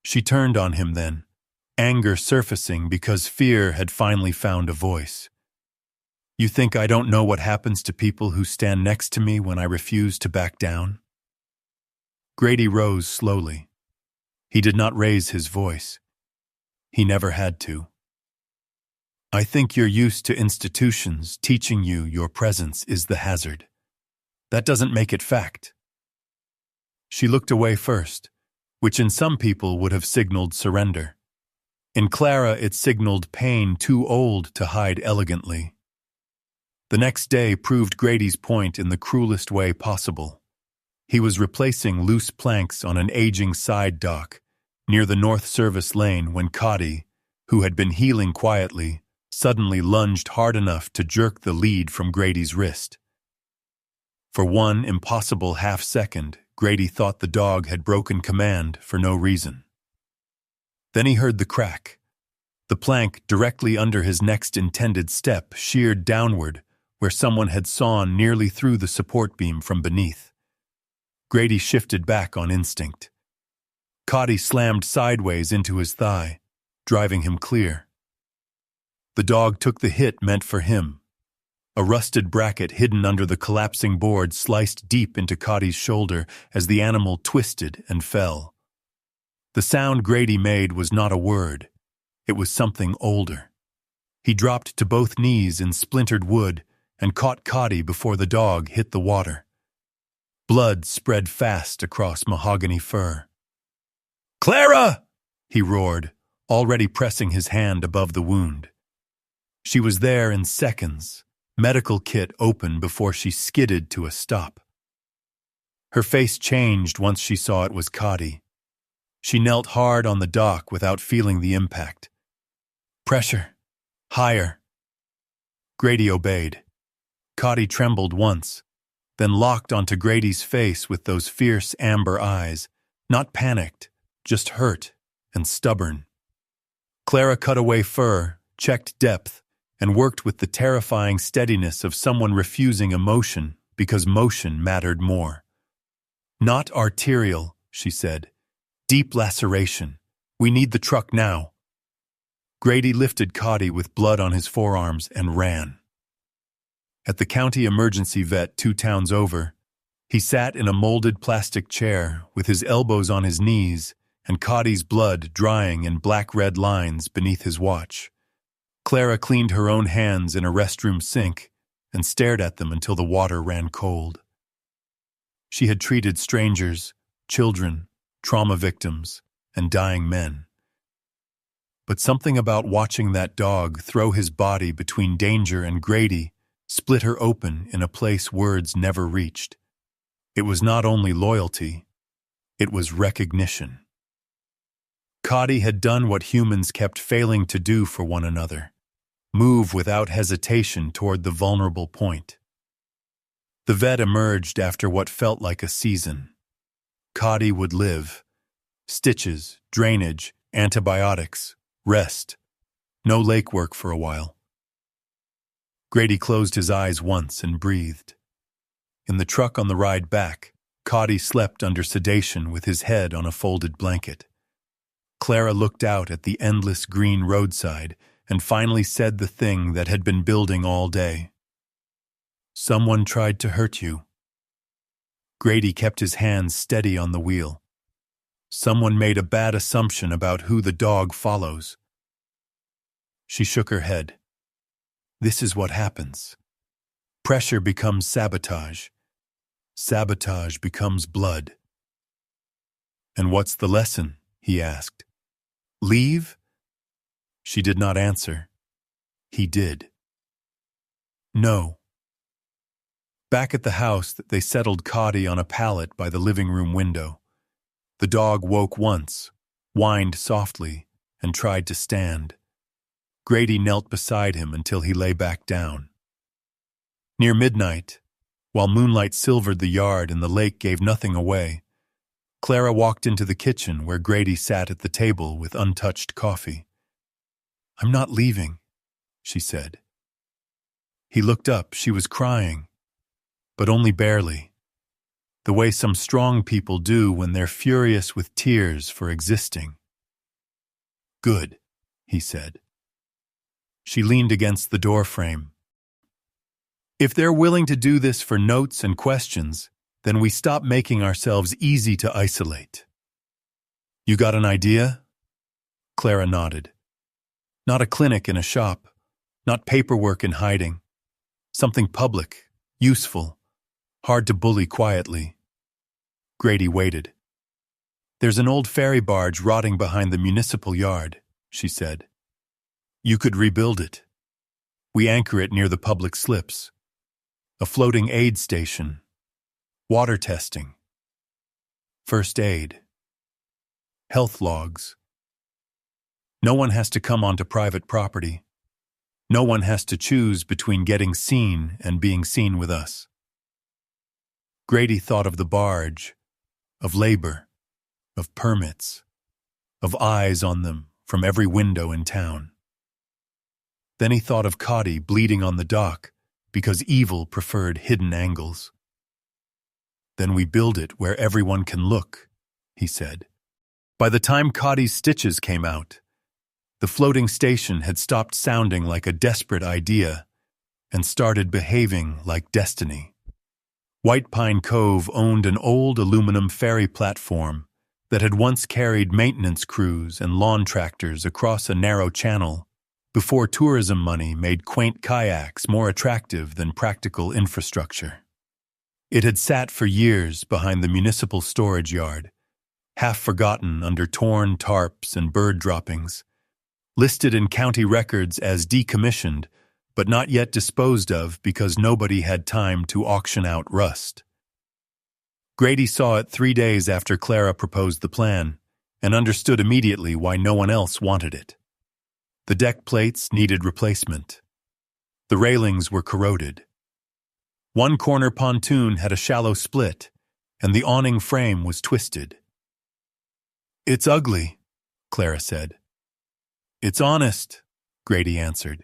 She turned on him then, anger surfacing because fear had finally found a voice. You think I don't know what happens to people who stand next to me when I refuse to back down? Grady rose slowly. He did not raise his voice. He never had to. I think you're used to institutions teaching you your presence is the hazard. That doesn't make it fact. She looked away first, which in some people would have signaled surrender. In Clara, it signaled pain too old to hide elegantly. The next day proved Grady's point in the cruelest way possible. He was replacing loose planks on an aging side dock near the North Service lane when Coddy, who had been healing quietly, suddenly lunged hard enough to jerk the lead from Grady's wrist. For one impossible half-second, Grady thought the dog had broken command for no reason. Then he heard the crack. The plank directly under his next intended step sheared downward where someone had sawn nearly through the support beam from beneath. Grady shifted back on instinct. Coddy slammed sideways into his thigh, driving him clear. The dog took the hit meant for him. A rusted bracket hidden under the collapsing board sliced deep into Coddy's shoulder as the animal twisted and fell. The sound Grady made was not a word. It was something older. He dropped to both knees in splintered wood and caught Coddy before the dog hit the water. Blood spread fast across mahogany fur. Clara! He roared, already pressing his hand above the wound. She was there in seconds, medical kit open before she skidded to a stop. Her face changed once she saw it was Coddy. She knelt hard on the dock without feeling the impact. Pressure. Higher. Grady obeyed. Coddy trembled once, then locked onto Grady's face with those fierce amber eyes, not panicked, just hurt and stubborn. Clara cut away fur, checked depth, and worked with the terrifying steadiness of someone refusing emotion because motion mattered more. Not arterial, she said. Deep laceration. We need the truck now. Grady lifted Coddy with blood on his forearms and ran. At the county emergency vet 2 towns over, he sat in a molded plastic chair with his elbows on his knees and Coddy's blood drying in black-red lines beneath his watch. Clara cleaned her own hands in a restroom sink and stared at them until the water ran cold. She had treated strangers, children, trauma victims, and dying men. But something about watching that dog throw his body between danger and Grady split her open in a place words never reached. It was not only loyalty, it was recognition. Coddy had done what humans kept failing to do for one another: move without hesitation toward the vulnerable point. The vet emerged after what felt like a season. Coddy would live. Stitches, drainage, antibiotics, rest. No lake work for a while. Grady closed his eyes once and breathed. In the truck on the ride back, Coddy slept under sedation with his head on a folded blanket. Clara looked out at the endless green roadside and finally said the thing that had been building all day. "Someone tried to hurt you." Grady kept his hands steady on the wheel. "Someone made a bad assumption about who the dog follows." She shook her head. "This is what happens. Pressure becomes sabotage. Sabotage becomes blood." "And what's the lesson?" he asked. "Leave?" She did not answer. He did. No. Back at the house, they settled Coddy on a pallet by the living room window. The dog woke once, whined softly, and tried to stand. Grady knelt beside him until he lay back down. Near midnight, while moonlight silvered the yard and the lake gave nothing away, Clara walked into the kitchen where Grady sat at the table with untouched coffee. "I'm not leaving," she said. He looked up. She was crying, but only barely, the way some strong people do when they're furious with tears for existing. "Good," he said. She leaned against the doorframe. "If they're willing to do this for notes and questions, then we stop making ourselves easy to isolate." "You got an idea?" Clara nodded. "Not a clinic in a shop, not paperwork in hiding. Something public, useful, hard to bully quietly." Grady waited. "There's an old ferry barge rotting behind the municipal yard," she said. "You could rebuild it. We anchor it near the public slips. A floating aid station. Water testing. First aid. Health logs. No one has to come onto private property. No one has to choose between getting seen and being seen with us." Grady thought of the barge, of labor, of permits, of eyes on them from every window in town. Then he thought of Coddy bleeding on the dock because evil preferred hidden angles. "Then we build it where everyone can look," he said. By the time Coddy's stitches came out, the floating station had stopped sounding like a desperate idea and started behaving like destiny. White Pine Cove owned an old aluminum ferry platform that had once carried maintenance crews and lawn tractors across a narrow channel before tourism money made quaint kayaks more attractive than practical infrastructure. It had sat for years behind the municipal storage yard, half forgotten under torn tarps and bird droppings, listed in county records as decommissioned, but not yet disposed of because nobody had time to auction out rust. Grady saw it 3 days after Clara proposed the plan and understood immediately why no one else wanted it. The deck plates needed replacement. The railings were corroded. One corner pontoon had a shallow split, and the awning frame was twisted. "It's ugly," Clara said. "It's honest," Grady answered.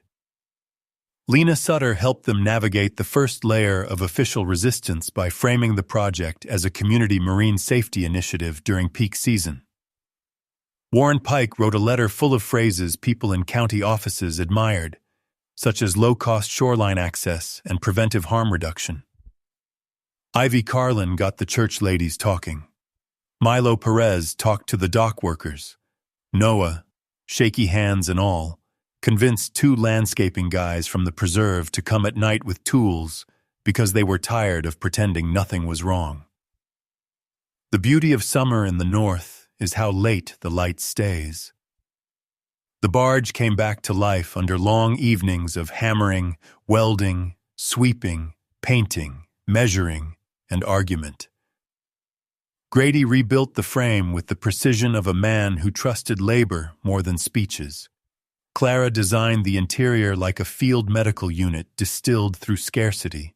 Lena Sutter helped them navigate the first layer of official resistance by framing the project as a community marine safety initiative during peak season. Warren Pike wrote a letter full of phrases people in county offices admired, such as low-cost shoreline access and preventive harm reduction. Ivy Carlin got the church ladies talking. Milo Perez talked to the dock workers. Noah, shaky hands and all, convinced two landscaping guys from the preserve to come at night with tools because they were tired of pretending nothing was wrong. The beauty of summer in the north is how late the light stays. The barge came back to life under long evenings of hammering, welding, sweeping, painting, measuring, and argument. Grady rebuilt the frame with the precision of a man who trusted labor more than speeches. Clara designed the interior like a field medical unit distilled through scarcity.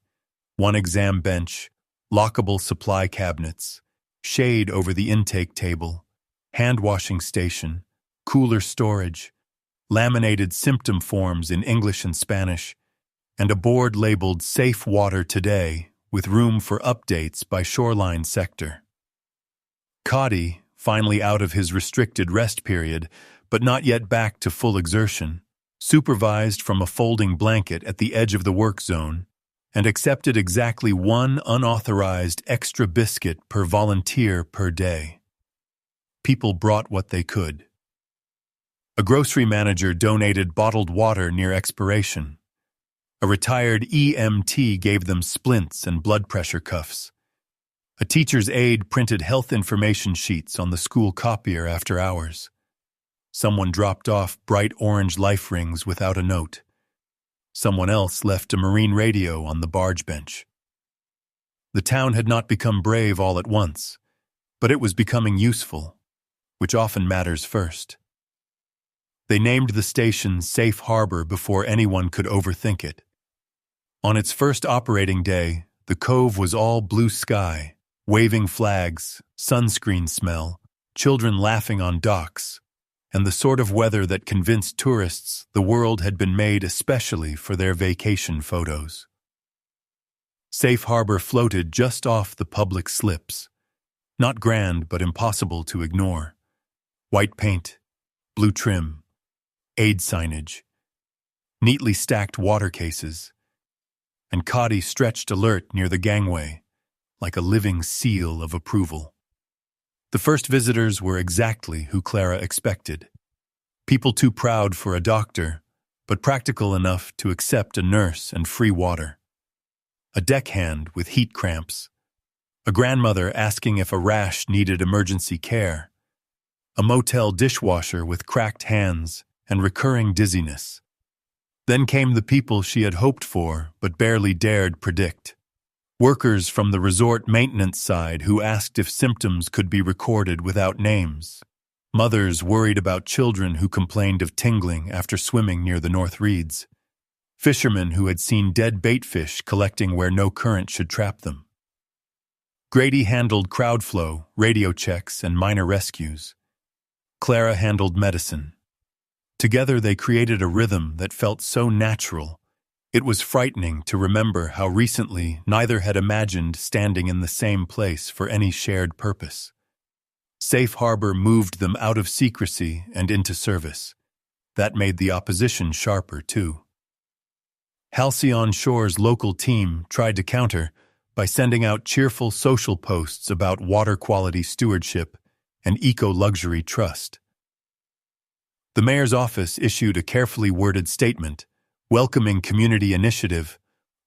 One exam bench, lockable supply cabinets, shade over the intake table, hand-washing station, cooler storage, laminated symptom forms in English and Spanish, and a board labeled Safe Water Today with room for updates by shoreline sector. Coddy, finally out of his restricted rest period, but not yet back to full exertion, supervised from a folding blanket at the edge of the work zone, and accepted exactly one unauthorized extra biscuit per volunteer per day. People brought what they could. A grocery manager donated bottled water near expiration. A retired EMT gave them splints and blood pressure cuffs. A teacher's aide printed health information sheets on the school copier after hours. Someone dropped off bright orange life rings without a note. Someone else left a marine radio on the barge bench. The town had not become brave all at once, but it was becoming useful, which often matters first. They named the station Safe Harbor before anyone could overthink it. On its first operating day, the cove was all blue sky, waving flags, sunscreen smell, children laughing on docks, and the sort of weather that convinced tourists the world had been made especially for their vacation photos. Safe Harbor floated just off the public slips. Not grand, but impossible to ignore. White paint, blue trim, aid signage, neatly stacked water cases, and Coddy stretched alert near the gangway, like a living seal of approval. The first visitors were exactly who Clara expected. People too proud for a doctor, but practical enough to accept a nurse and free water. A deckhand with heat cramps. A grandmother asking if a rash needed emergency care. A motel dishwasher with cracked hands and recurring dizziness. Then came the people she had hoped for but barely dared predict. Workers from the resort maintenance side who asked if symptoms could be recorded without names. Mothers worried about children who complained of tingling after swimming near the North Reeds. Fishermen who had seen dead baitfish collecting where no current should trap them. Grady handled crowd flow, radio checks, and minor rescues. Clara handled medicine. Together they created a rhythm that felt so natural. It was frightening to remember how recently neither had imagined standing in the same place for any shared purpose. Safe Harbor moved them out of secrecy and into service. That made the opposition sharper, too. Halcyon Shore's local team tried to counter by sending out cheerful social posts about water quality stewardship and eco-luxury trust. The mayor's office issued a carefully worded statement welcoming community initiative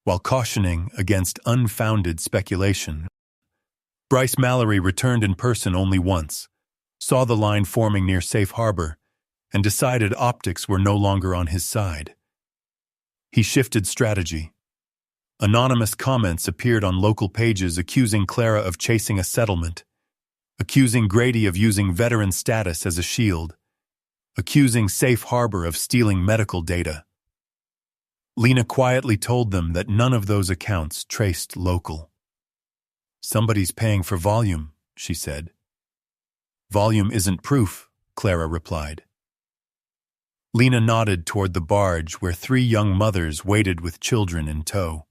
while cautioning against unfounded speculation. Bryce Mallory returned in person only once, saw the line forming near Safe Harbor, and decided optics were no longer on his side. He shifted strategy. Anonymous comments appeared on local pages accusing Clara of chasing a settlement, accusing Grady of using veteran status as a shield, accusing Safe Harbor of stealing medical data. Lena quietly told them that none of those accounts traced local. "Somebody's paying for volume," she said. "Volume isn't proof," Clara replied. Lena nodded toward the barge where three young mothers waited with children in tow.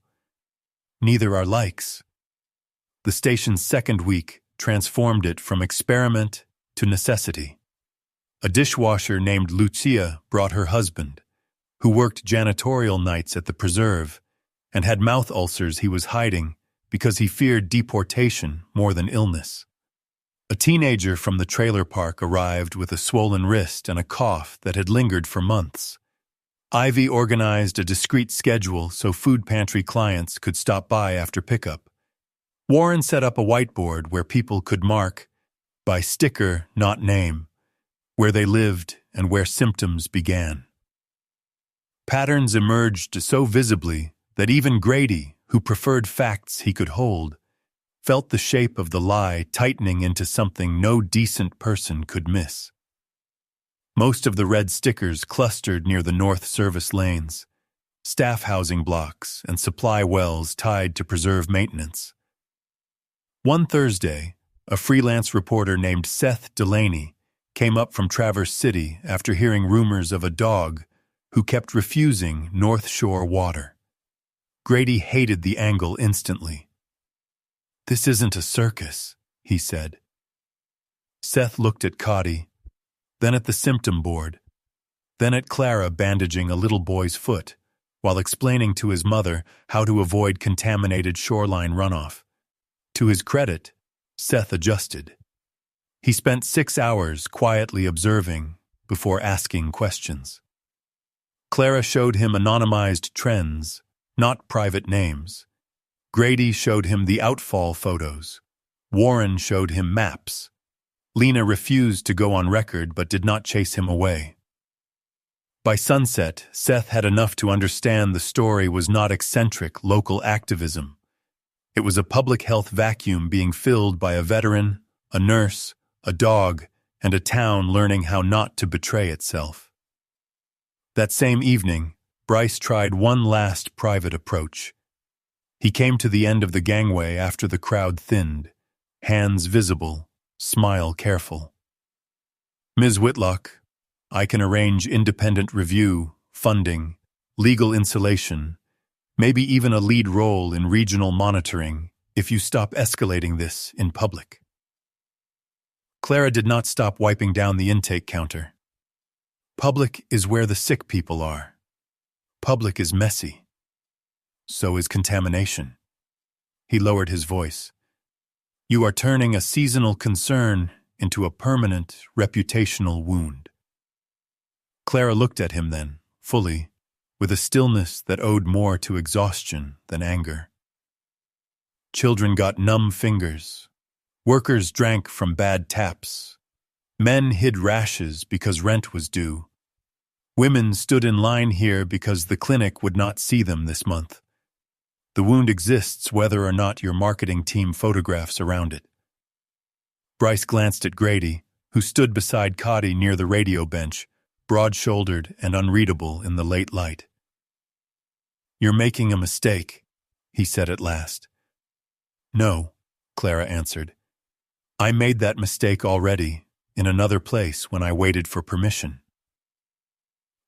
Neither are likes. The station's second week transformed it from experiment to necessity. A dishwasher named Lucia brought her husband, who worked janitorial nights at the preserve and had mouth ulcers he was hiding because he feared deportation more than illness. A teenager from the trailer park arrived with a swollen wrist and a cough that had lingered for months. Ivy organized a discreet schedule so food pantry clients could stop by after pickup. Warren set up a whiteboard where people could mark, by sticker, not name, where they lived and where symptoms began. Patterns emerged so visibly that even Grady, who preferred facts he could hold, felt the shape of the lie tightening into something no decent person could miss. Most of the red stickers clustered near the North Service lanes, staff housing blocks and supply wells tied to preserve maintenance. One Thursday, a freelance reporter named Seth Delaney came up from Traverse City after hearing rumors of a dog who kept refusing North Shore water. Grady hated the angle instantly. "This isn't a circus," he said. Seth looked at Coddy, then at the symptom board, then at Clara bandaging a little boy's foot, while explaining to his mother how to avoid contaminated shoreline runoff. To his credit, Seth adjusted. He spent 6 hours quietly observing before asking questions. Clara showed him anonymized trends, not private names. Grady showed him the outfall photos. Warren showed him maps. Lena refused to go on record but did not chase him away. By sunset, Seth had enough to understand the story was not eccentric local activism. It was a public health vacuum being filled by a veteran, a nurse, a dog, and a town learning how not to betray itself. That same evening, Bryce tried one last private approach. He came to the end of the gangway after the crowd thinned, hands visible, smile careful. "Ms. Whitlock, I can arrange independent review, funding, legal insulation, maybe even a lead role in regional monitoring if you stop escalating this in public." Clara did not stop wiping down the intake counter. Public is where the sick people are. Public is messy. So is contamination. He lowered his voice. You are turning a seasonal concern into a permanent reputational wound. Clara looked at him then, fully, with a stillness that owed more to exhaustion than anger. Children got numb fingers. Workers drank from bad taps. Men hid rashes because rent was due. Women stood in line here because the clinic would not see them this month. The wound exists whether or not your marketing team photographs around it. Bryce glanced at Grady, who stood beside Coddy near the radio bench, broad-shouldered and unreadable in the late light. You're making a mistake, he said at last. No, Clara answered. I made that mistake already, in another place when I waited for permission.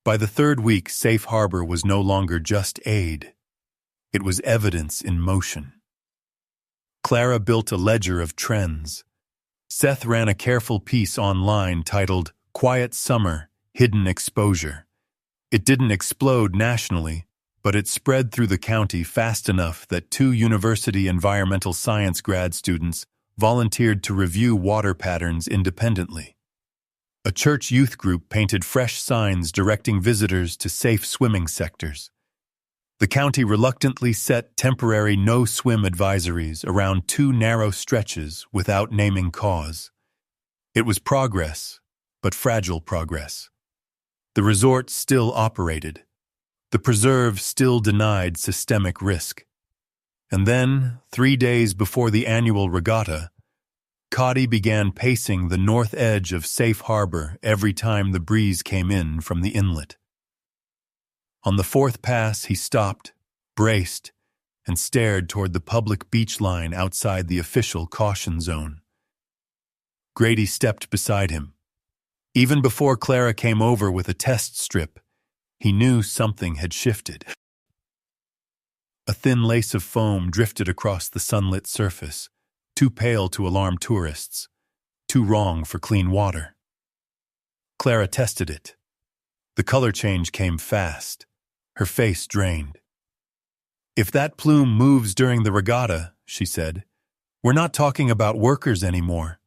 By the third week, Safe Harbor was no longer just aid. It was evidence in motion. Clara built a ledger of trends. Seth ran a careful piece online titled Quiet Summer, Hidden Exposure. It didn't explode nationally, but it spread through the county fast enough that 2 university environmental science grad students volunteered to review water patterns independently. A church youth group painted fresh signs directing visitors to safe swimming sectors. The county reluctantly set temporary no-swim advisories around 2 narrow stretches without naming cause. It was progress, but fragile progress. The resort still operated. The preserve still denied systemic risk. And then, 3 days before the annual regatta, Coddy began pacing the north edge of Safe Harbor every time the breeze came in from the inlet. On the 4th pass, he stopped, braced, and stared toward the public beach line outside the official caution zone. Grady stepped beside him. Even before Clara came over with a test strip, he knew something had shifted. A thin lace of foam drifted across the sunlit surface, too pale to alarm tourists, too wrong for clean water. Clara tested it. The color change came fast. Her face drained. "If that plume moves during the regatta," she said, "we're not talking about workers anymore.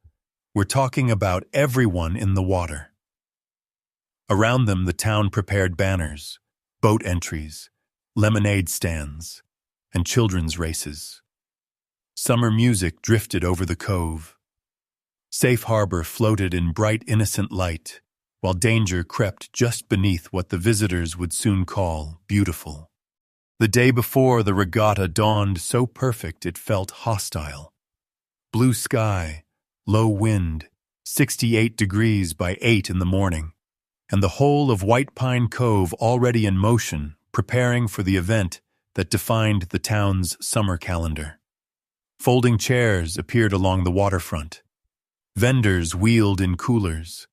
We're talking about everyone in the water." Around them, the town prepared banners, boat entries, lemonade stands, and children's races. Summer music drifted over the cove. Safe harbor floated in bright, innocent light, while danger crept just beneath what the visitors would soon call beautiful. The day before the regatta dawned so perfect it felt hostile. Blue sky, low wind, 68 degrees by 8 in the morning, and the whole of White Pine Cove already in motion, preparing for the event that defined the town's summer calendar. Folding chairs appeared along the waterfront. Vendors wheeled in coolers.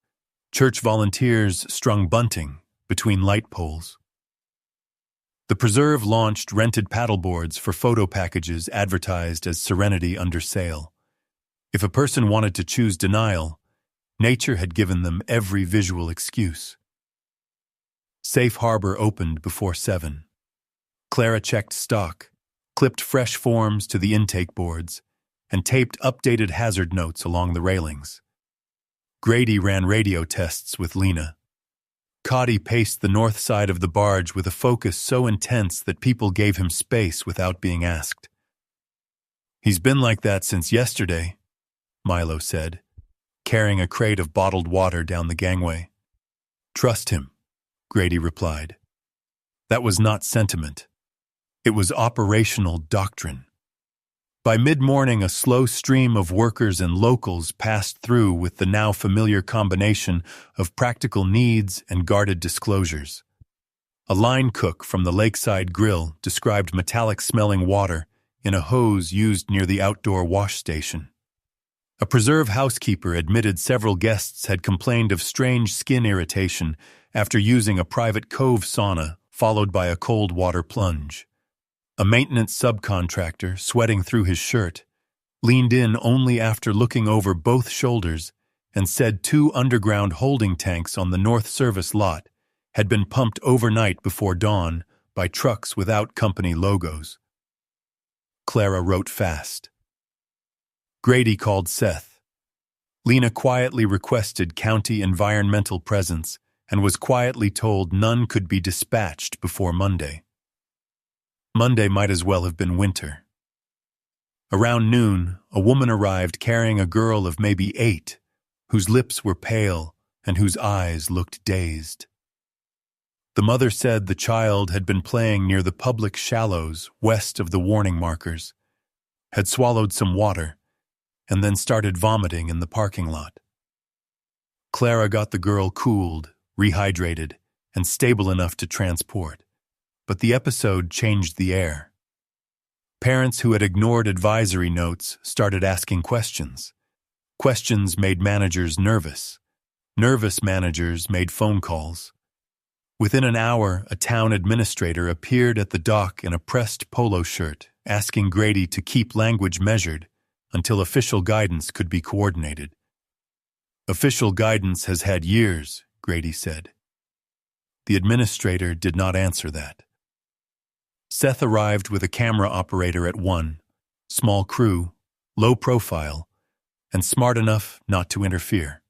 Church volunteers strung bunting between light poles. The preserve launched rented paddleboards for photo packages advertised as Serenity under sail. If a person wanted to choose denial, nature had given them every visual excuse. Safe harbor opened before 7. Clara checked stock, clipped fresh forms to the intake boards, and taped updated hazard notes along the railings. Grady ran radio tests with Lena. Coddy paced the north side of the barge with a focus so intense that people gave him space without being asked. "He's been like that since yesterday," Milo said, carrying a crate of bottled water down the gangway. "Trust him," Grady replied. That was not sentiment. It was operational doctrine. By mid-morning, a slow stream of workers and locals passed through with the now familiar combination of practical needs and guarded disclosures. A line cook from the lakeside grill described metallic-smelling water in a hose used near the outdoor wash station. A preserve housekeeper admitted several guests had complained of strange skin irritation after using a private cove sauna followed by a cold water plunge. A maintenance subcontractor, sweating through his shirt, leaned in only after looking over both shoulders and said 2 underground holding tanks on the North Service lot had been pumped overnight before dawn by trucks without company logos. Clara wrote fast. Grady called Seth. Lena quietly requested county environmental presence and was quietly told none could be dispatched before Monday. Monday might as well have been winter. Around noon, a woman arrived carrying a girl of maybe 8, whose lips were pale and whose eyes looked dazed. The mother said the child had been playing near the public shallows west of the warning markers, had swallowed some water, and then started vomiting in the parking lot. Clara got the girl cooled, rehydrated, and stable enough to transport. But the episode changed the air. Parents who had ignored advisory notes started asking questions. Questions made managers nervous. Nervous managers made phone calls. Within an hour, a town administrator appeared at the dock in a pressed polo shirt, asking Grady to keep language measured until official guidance could be coordinated. "Official guidance has had years," Grady said. The administrator did not answer that. Seth arrived with a camera operator at 1, small crew, low profile, and smart enough not to interfere.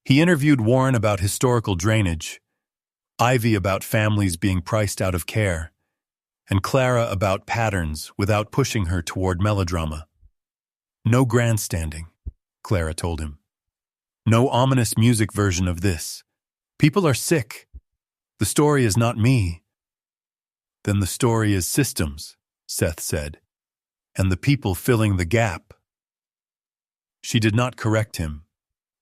He interviewed Warren about historical drainage, Ivy about families being priced out of care, and Clara about patterns without pushing her toward melodrama. "No grandstanding," Clara told him. "No ominous music version of this. People are sick. The story is not me." "Then the story is systems," Seth said, "and the people filling the gap." She did not correct him,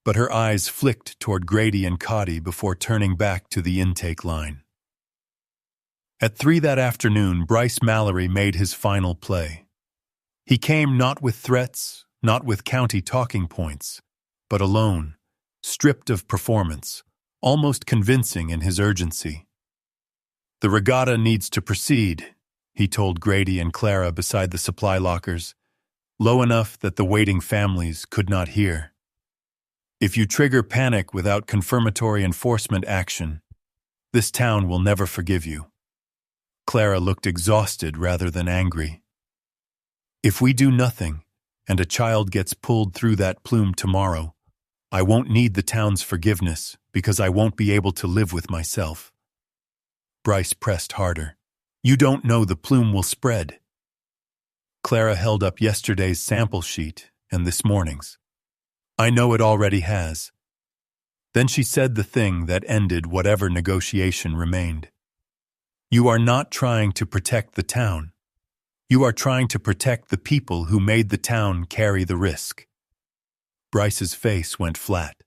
but her eyes flicked toward Grady and Coddy before turning back to the intake line. At 3 that afternoon, Bryce Mallory made his final play. He came not with threats, not with county talking points, but alone, stripped of performance, almost convincing in his urgency. "The regatta needs to proceed," he told Grady and Clara beside the supply lockers, low enough that the waiting families could not hear. If you trigger panic without confirmatory enforcement action, this town will never forgive you. Clara looked exhausted rather than angry. If we do nothing, and a child gets pulled through that plume tomorrow, I won't need the town's forgiveness because I won't be able to live with myself. Bryce pressed harder. You don't know the plume will spread. Clara held up yesterday's sample sheet and this morning's. I know it already has. Then she said the thing that ended whatever negotiation remained. You are not trying to protect the town. You are trying to protect the people who made the town carry the risk. Bryce's face went flat.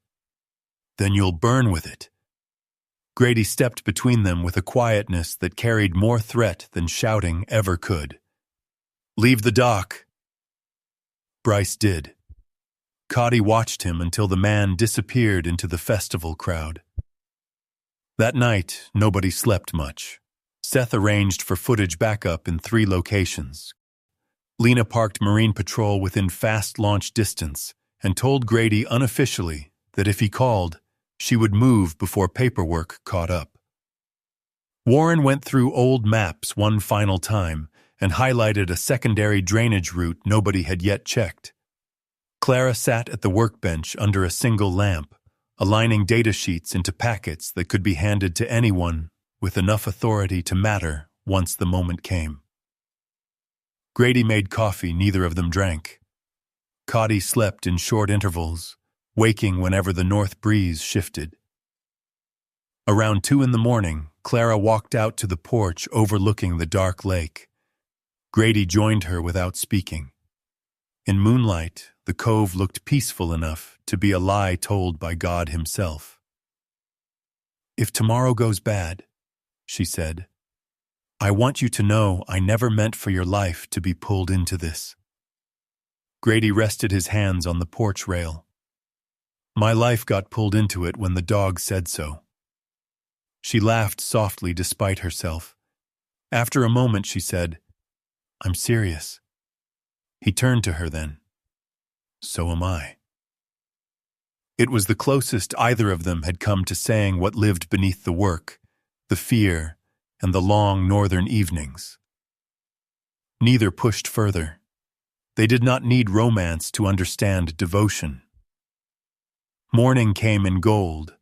Then you'll burn with it. Grady stepped between them with a quietness that carried more threat than shouting ever could. Leave the dock. Bryce did. Coddy watched him until the man disappeared into the festival crowd. That night, nobody slept much. Seth arranged for footage backup in 3 locations. Lena parked Marine Patrol within fast launch distance and told Grady unofficially that if he called, she would move before paperwork caught up. Warren went through old maps one final time and highlighted a secondary drainage route nobody had yet checked. Clara sat at the workbench under a single lamp, aligning data sheets into packets that could be handed to anyone with enough authority to matter once the moment came. Grady made coffee neither of them drank. Coddy slept in short intervals, waking whenever the north breeze shifted. Around 2 a.m, Clara walked out to the porch overlooking the dark lake. Grady joined her without speaking. In moonlight, the cove looked peaceful enough to be a lie told by God himself. If tomorrow goes bad, she said, I want you to know I never meant for your life to be pulled into this. Grady rested his hands on the porch rail. My life got pulled into it when the dog said so. She laughed softly despite herself. After a moment she said, I'm serious. He turned to her then. So am I. It was the closest either of them had come to saying what lived beneath the work, the fear, and the long northern evenings. Neither pushed further. They did not need romance to understand devotion. Morning came in gold.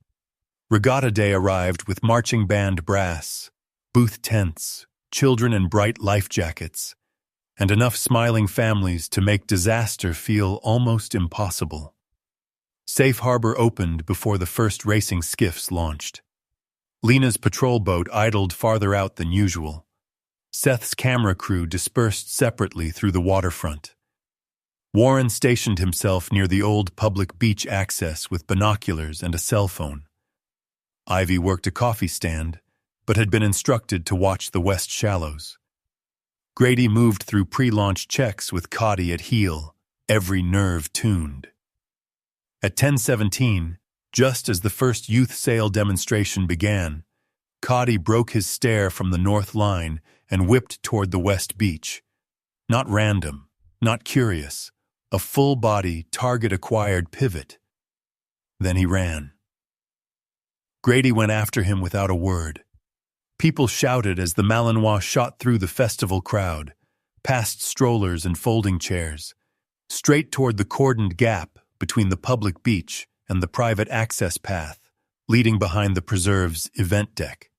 Regatta day arrived with marching band brass, booth tents, children in bright life jackets, and enough smiling families to make disaster feel almost impossible. Safe Harbor opened before the first racing skiffs launched. Lena's patrol boat idled farther out than usual. Seth's camera crew dispersed separately through the waterfront. Warren stationed himself near the old public beach access with binoculars and a cell phone. Ivy worked a coffee stand, but had been instructed to watch the west shallows. Grady moved through pre-launch checks with Coddy at heel, every nerve tuned. At 10:17, just as the first youth sail demonstration began, Coddy broke his stare from the north line and whipped toward the west beach. Not random, not curious, a full-body, target-acquired pivot. Then he ran. Grady went after him without a word. People shouted as the Malinois shot through the festival crowd, past strollers and folding chairs, straight toward the cordoned gap between the public beach and the private access path, leading behind the preserve's event deck.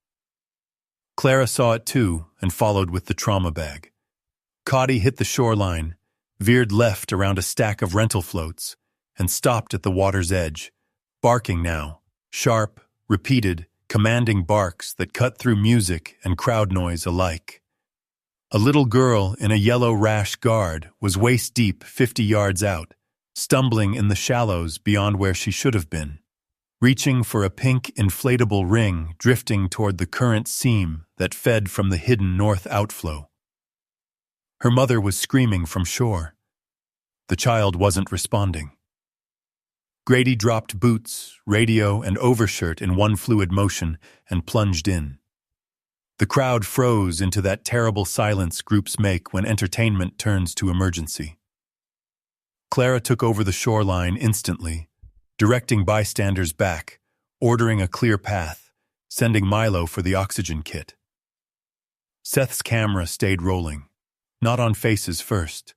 Clara saw it too and followed with the trauma bag. Coddy hit the shoreline, veered left around a stack of rental floats, and stopped at the water's edge, barking now, sharp, repeated, commanding barks that cut through music and crowd noise alike. A little girl in a yellow rash guard was waist-deep 50 yards out, stumbling in the shallows beyond where she should have been, reaching for a pink inflatable ring drifting toward the current seam that fed from the hidden north outflow. Her mother was screaming from shore. The child wasn't responding. Grady dropped boots, radio, and overshirt in one fluid motion and plunged in. The crowd froze into that terrible silence groups make when entertainment turns to emergency. Clara took over the shoreline instantly, directing bystanders back, ordering a clear path, sending Milo for the oxygen kit. Seth's camera stayed rolling, not on faces first,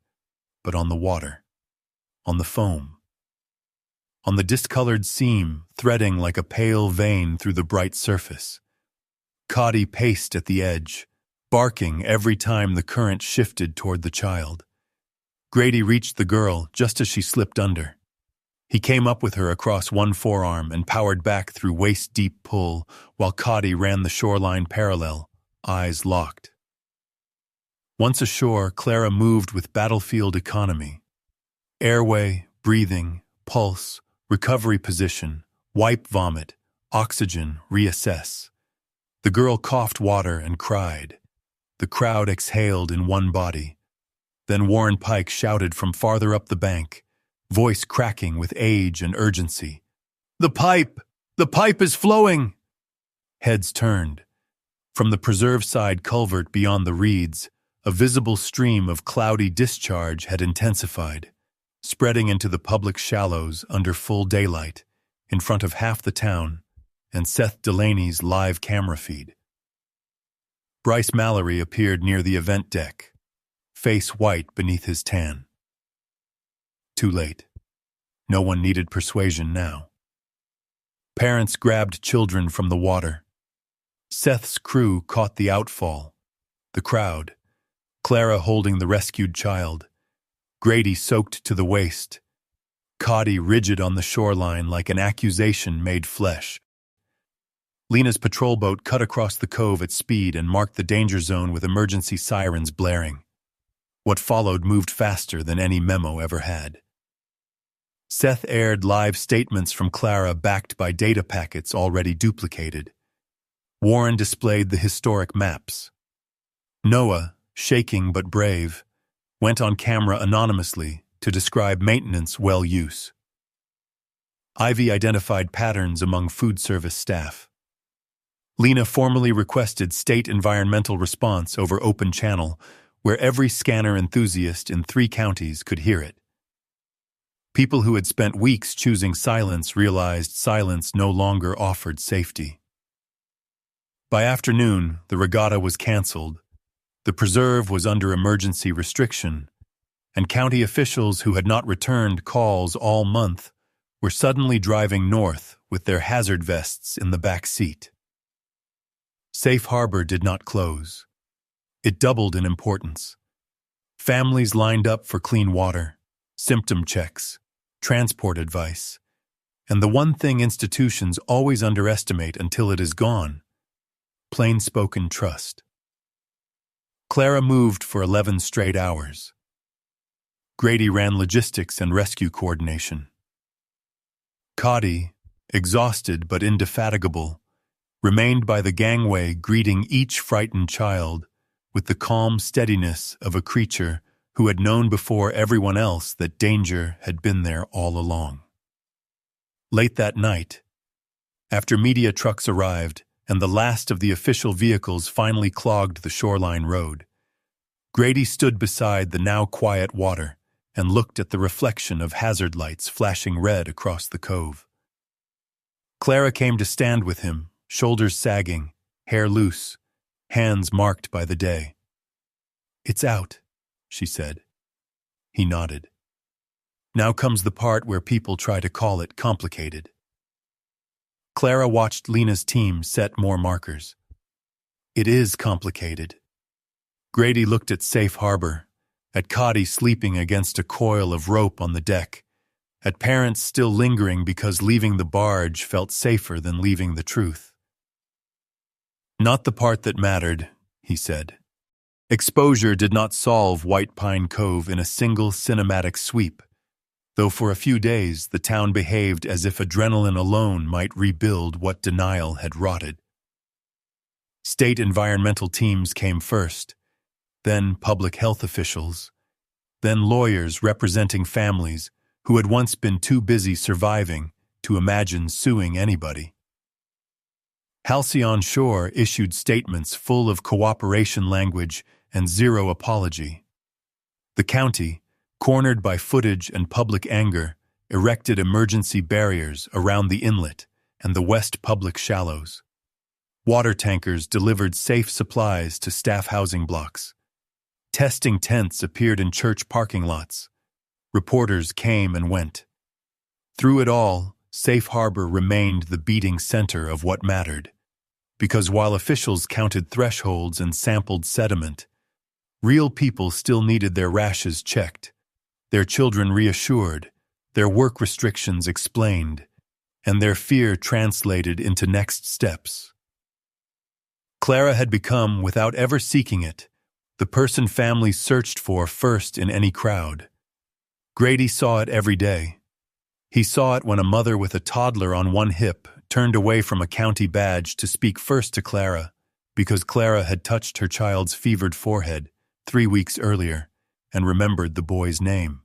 but on the water, on the foam, on the discolored seam threading like a pale vein through the bright surface. Coddy paced at the edge, barking every time the current shifted toward the child. Grady reached the girl just as she slipped under. He came up with her across one forearm and powered back through waist-deep pull while Coddy ran the shoreline parallel, eyes locked. Once ashore, Clara moved with battlefield economy. Airway, breathing, pulse, recovery position, wipe vomit, oxygen, reassess. The girl coughed water and cried. The crowd exhaled in one body. Then Warren Pike shouted from farther up the bank, voice cracking with age and urgency. "The pipe! The pipe is flowing!" Heads turned. From the preserve-side culvert beyond the reeds, a visible stream of cloudy discharge had intensified, spreading into the public shallows under full daylight, in front of half the town, and Seth Delaney's live camera feed. Bryce Mallory appeared near the event deck, face white beneath his tan. Too late. No one needed persuasion now. Parents grabbed children from the water. Seth's crew caught the outfall. The crowd, Clara holding the rescued child, Grady soaked to the waist, Coddy rigid on the shoreline like an accusation made flesh. Lena's patrol boat cut across the cove at speed and marked the danger zone with emergency sirens blaring. What followed moved faster than any memo ever had. Seth aired live statements from Clara backed by data packets already duplicated. Warren displayed the historic maps. Noah, shaking but brave, went on camera anonymously to describe maintenance well use. Ivy identified patterns among food service staff. Lena formally requested state environmental response over open channel, where every scanner enthusiast in 3 counties could hear it. People who had spent weeks choosing silence realized silence no longer offered safety. By afternoon, the regatta was canceled, the preserve was under emergency restriction, and county officials who had not returned calls all month were suddenly driving north with their hazard vests in the back seat. Safe Harbor did not close. It doubled in importance. Families lined up for clean water, symptom checks, transport advice, and the one thing institutions always underestimate until it is gone: plain-spoken trust. Clara moved for 11 straight hours. Grady ran logistics and rescue coordination. Coddy, exhausted but indefatigable, remained by the gangway greeting each frightened child with the calm steadiness of a creature who had known before everyone else that danger had been there all along. Late that night, after media trucks arrived and the last of the official vehicles finally clogged the shoreline road, Grady stood beside the now quiet water and looked at the reflection of hazard lights flashing red across the cove. Clara came to stand with him, shoulders sagging, hair loose, hands marked by the day. "It's out," she said. He nodded. Now comes the part where people try to call it complicated. Clara watched Lena's team set more markers. "It is complicated." Grady looked at Safe Harbor, at Coddy sleeping against a coil of rope on the deck, at parents still lingering because leaving the barge felt safer than leaving the truth. "Not the part that mattered," he said. Exposure did not solve White Pine Cove in a single cinematic sweep, though for a few days the town behaved as if adrenaline alone might rebuild what denial had rotted. State environmental teams came first, then public health officials, then lawyers representing families who had once been too busy surviving to imagine suing anybody. Halcyon Shore issued statements full of cooperation language and zero apology. The county, cornered by footage and public anger, erected emergency barriers around the inlet and the west public shallows. Water tankers delivered safe supplies to staff housing blocks. Testing tents appeared in church parking lots. Reporters came and went. Through it all, Safe Harbor remained the beating center of what mattered. Because while officials counted thresholds and sampled sediment, real people still needed their rashes checked, their children reassured, their work restrictions explained, and their fear translated into next steps. Clara had become, without ever seeking it, the person families searched for first in any crowd. Grady saw it every day. He saw it when a mother with a toddler on one hip turned away from a county badge to speak first to Clara, because Clara had touched her child's fevered forehead 3 weeks earlier and remembered the boy's name.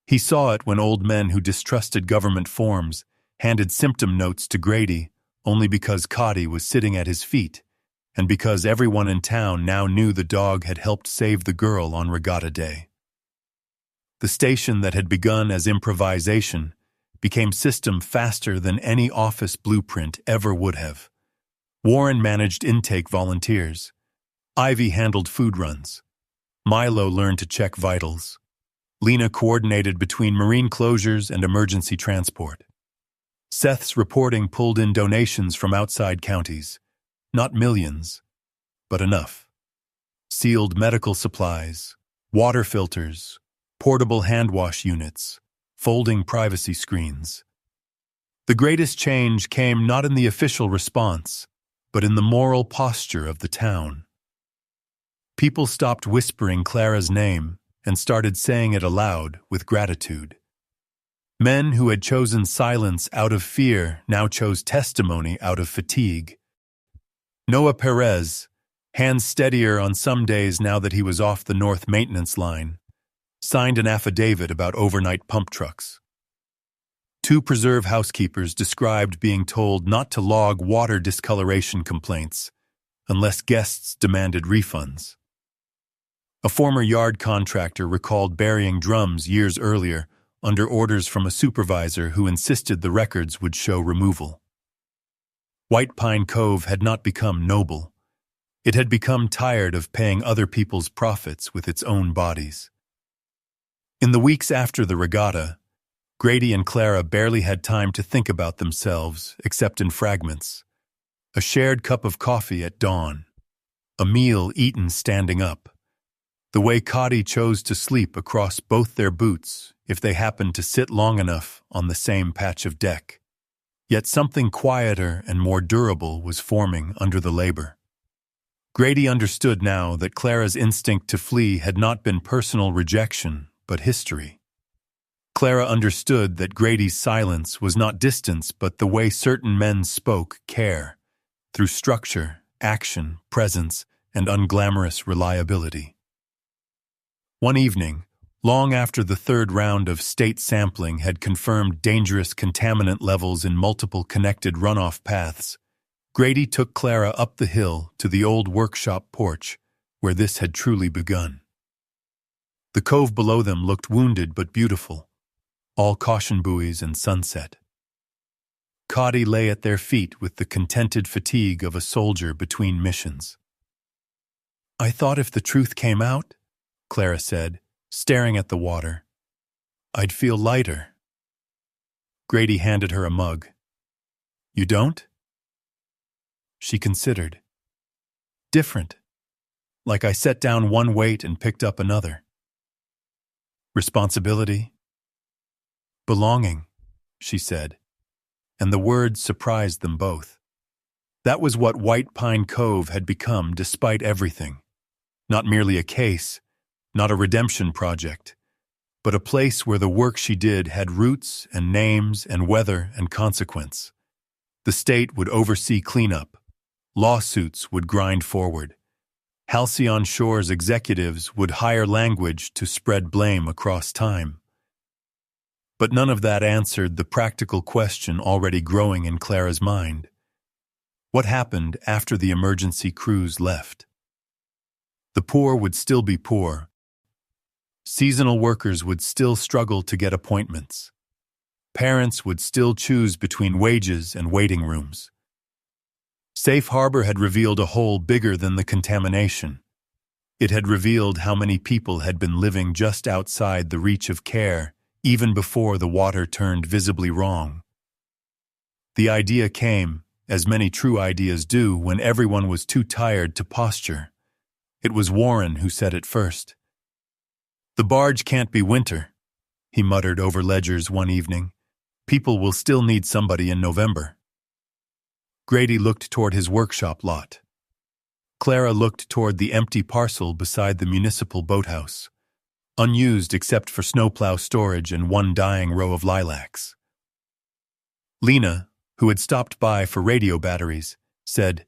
He saw it when old men who distrusted government forms handed symptom notes to Grady only because Coddy was sitting at his feet, and because everyone in town now knew the dog had helped save the girl on regatta day. The station that had begun as improvisation became system faster than any office blueprint ever would have. Warren managed intake volunteers. Ivy handled food runs. Milo learned to check vitals. Lena coordinated between marine closures and emergency transport. Seth's reporting pulled in donations from outside counties. Not millions, but enough. Sealed medical supplies, water filters, portable hand wash units, folding privacy screens. The greatest change came not in the official response, but in the moral posture of the town. People stopped whispering Clara's name and started saying it aloud with gratitude. Men who had chosen silence out of fear now chose testimony out of fatigue. Noah Perez, hands steadier on some days now that he was off the North Maintenance Line, signed an affidavit about overnight pump trucks. 2 preserve housekeepers described being told not to log water discoloration complaints unless guests demanded refunds. A former yard contractor recalled burying drums years earlier under orders from a supervisor who insisted the records would show removal. White Pine Cove had not become noble. It had become tired of paying other people's profits with its own bodies. In the weeks after the regatta, Grady and Clara barely had time to think about themselves, except in fragments. A shared cup of coffee at dawn. A meal eaten standing up. The way Coddy chose to sleep across both their boots if they happened to sit long enough on the same patch of deck. Yet something quieter and more durable was forming under the labor. Grady understood now that Clara's instinct to flee had not been personal rejection, but history. Clara understood that Grady's silence was not distance, but the way certain men spoke care, through structure, action, presence, and unglamorous reliability. One evening, long after the 3rd round of state sampling had confirmed dangerous contaminant levels in multiple connected runoff paths, Grady took Clara up the hill to the old workshop porch, where this had truly begun. The cove below them looked wounded but beautiful, all caution buoys and sunset. Coddy lay at their feet with the contented fatigue of a soldier between missions. "I thought if the truth came out," Clara said, staring at the water, "I'd feel lighter." Grady handed her a mug. "You don't?" She considered. "Different. Like I set down one weight and picked up another." "Responsibility?" "Belonging," she said, and the words surprised them both. That was what White Pine Cove had become despite everything. Not merely a case, not a redemption project, but a place where the work she did had roots and names and weather and consequence. The state would oversee cleanup. Lawsuits would grind forward. Halcyon Shore's executives would hire language to spread blame across time. But none of that answered the practical question already growing in Clara's mind. What happened after the emergency crews left? The poor would still be poor. Seasonal workers would still struggle to get appointments. parents would still choose between wages and waiting rooms. Safe Harbor had revealed a hole bigger than the contamination. It had revealed how many people had been living just outside the reach of care, even before the water turned visibly wrong. The idea came, as many true ideas do, when everyone was too tired to posture. It was Warren who said it first. "The barge can't be winter," he muttered over ledgers one evening. "People will still need somebody in November." Grady looked toward his workshop lot. Clara looked toward the empty parcel beside the municipal boathouse, unused except for snowplow storage and one dying row of lilacs. Lena, who had stopped by for radio batteries, said,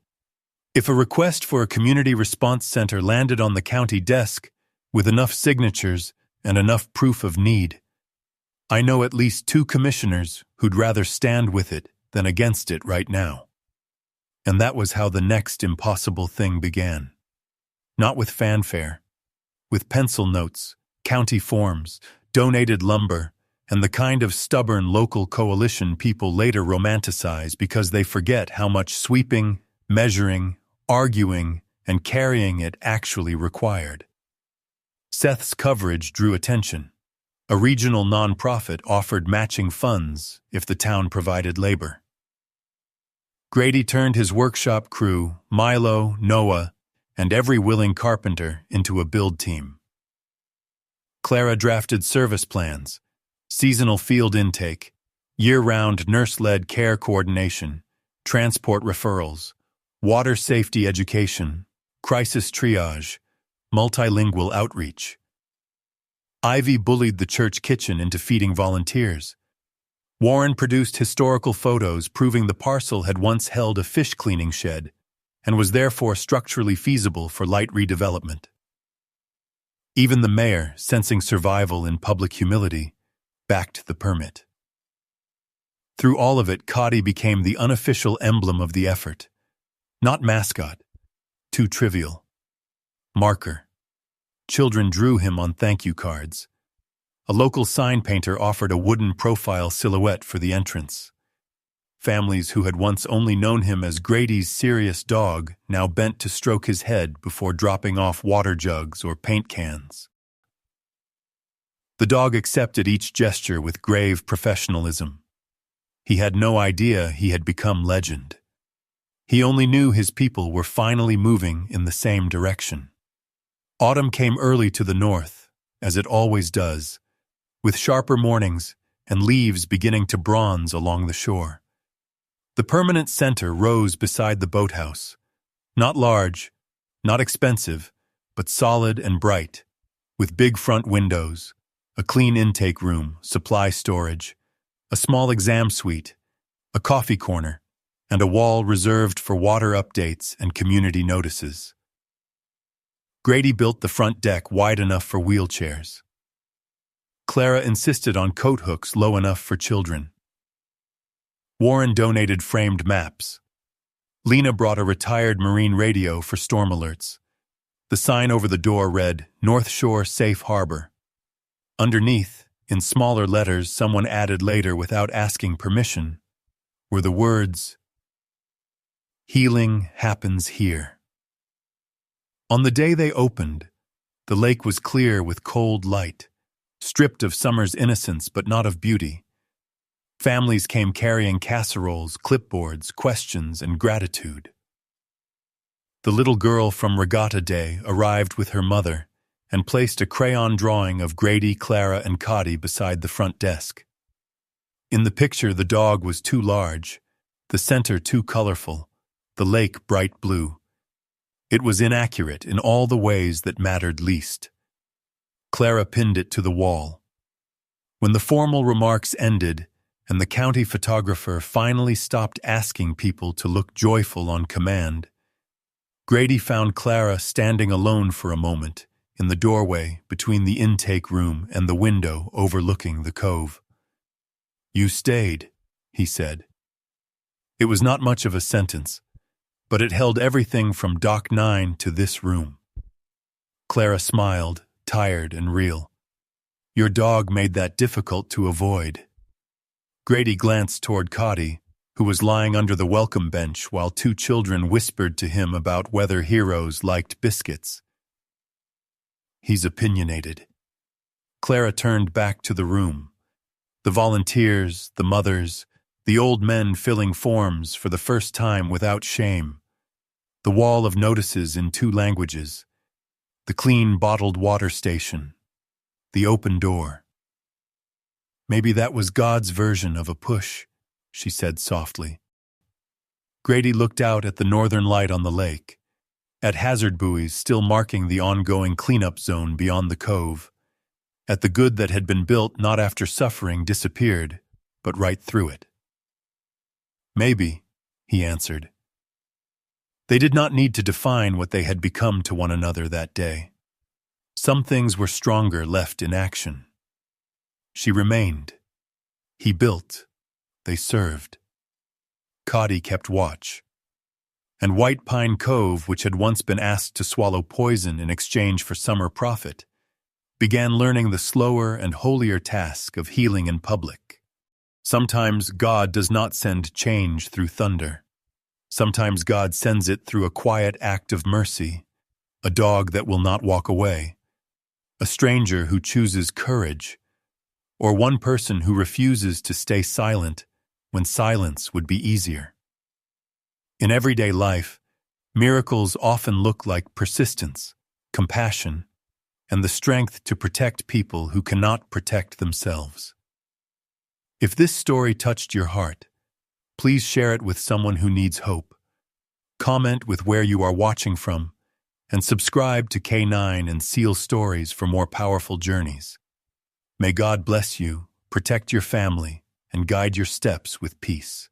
"If a request for a community response center landed on the county desk with enough signatures and enough proof of need, I know at least 2 commissioners who'd rather stand with it than against it right now." And that was how the next impossible thing began. Not with fanfare, with pencil notes, county forms, donated lumber, and the kind of stubborn local coalition people later romanticize because they forget how much sweeping, measuring, arguing, and carrying it actually required. Seth's coverage drew attention. A regional nonprofit offered matching funds if the town provided labor. Grady turned his workshop crew, Milo, Noah, and every willing carpenter into a build team. Clara drafted service plans, seasonal field intake, year-round nurse-led care coordination, transport referrals, water safety education, crisis triage, multilingual outreach. Ivy bullied the church kitchen into feeding volunteers. Warren produced historical photos proving the parcel had once held a fish cleaning shed and was therefore structurally feasible for light redevelopment. Even the mayor, sensing survival in public humility, backed the permit. Through all of it, Coddy became the unofficial emblem of the effort. Not mascot, too trivial. Marker. Children drew him on thank-you cards. A local sign painter offered a wooden profile silhouette for the entrance. Families who had once only known him as Grady's serious dog now bent to stroke his head before dropping off water jugs or paint cans. The dog accepted each gesture with grave professionalism. He had no idea he had become legend. He only knew his people were finally moving in the same direction. Autumn came early to the north, as it always does, with sharper mornings and leaves beginning to bronze along the shore. The permanent center rose beside the boathouse, not large, not expensive, but solid and bright, with big front windows, a clean intake room, supply storage, a small exam suite, a coffee corner, and a wall reserved for water updates and community notices. Grady built the front deck wide enough for wheelchairs. Clara insisted on coat hooks low enough for children. Warren donated framed maps. Lena brought a retired marine radio for storm alerts. The sign over the door read, "North Shore Safe Harbor." Underneath, in smaller letters someone added later without asking permission, were the words, "Healing happens here." On the day they opened, the lake was clear with cold light, stripped of summer's innocence but not of beauty. Families came carrying casseroles, clipboards, questions, and gratitude. The little girl from Regatta Day arrived with her mother and placed a crayon drawing of Grady, Clara, and Coddy beside the front desk. In the picture, the dog was too large, the center too colorful, the lake bright blue. It was inaccurate in all the ways that mattered least. Clara pinned it to the wall. When the formal remarks ended and the county photographer finally stopped asking people to look joyful on command, Grady found Clara standing alone for a moment in the doorway between the intake room and the window overlooking the cove. "You stayed," he said. It was not much of a sentence, but it held everything from Dock 9 to this room. Clara smiled, tired and real. "Your dog made that difficult to avoid." Grady glanced toward Coddy, who was lying under the welcome bench while two children whispered to him about whether heroes liked biscuits. He's opinionated. Clara turned back to the room. The volunteers, the mothers, the old men filling forms for the first time without shame. The wall of notices in 2 languages. The clean bottled water station. The open door. Maybe that was God's version of a push, she said softly. Grady looked out at the northern light on the lake, at hazard buoys still marking the ongoing cleanup zone beyond the cove, at the good that had been built not after suffering disappeared, but right through it. Maybe, he answered. They did not need to define what they had become to one another that day. Some things were stronger left in action. She remained. He built. They served. Coddy kept watch. And White Pine Cove, which had once been asked to swallow poison in exchange for summer profit, began learning the slower and holier task of healing in public. Sometimes God does not send change through thunder. Sometimes God sends it through a quiet act of mercy, a dog that will not walk away, a stranger who chooses courage, or one person who refuses to stay silent when silence would be easier. In everyday life, miracles often look like persistence, compassion, and the strength to protect people who cannot protect themselves. If this story touched your heart, please share it with someone who needs hope. Comment with where you are watching from, and subscribe to K9 and SEAL Stories for more powerful journeys. May God bless you, protect your family, and guide your steps with peace.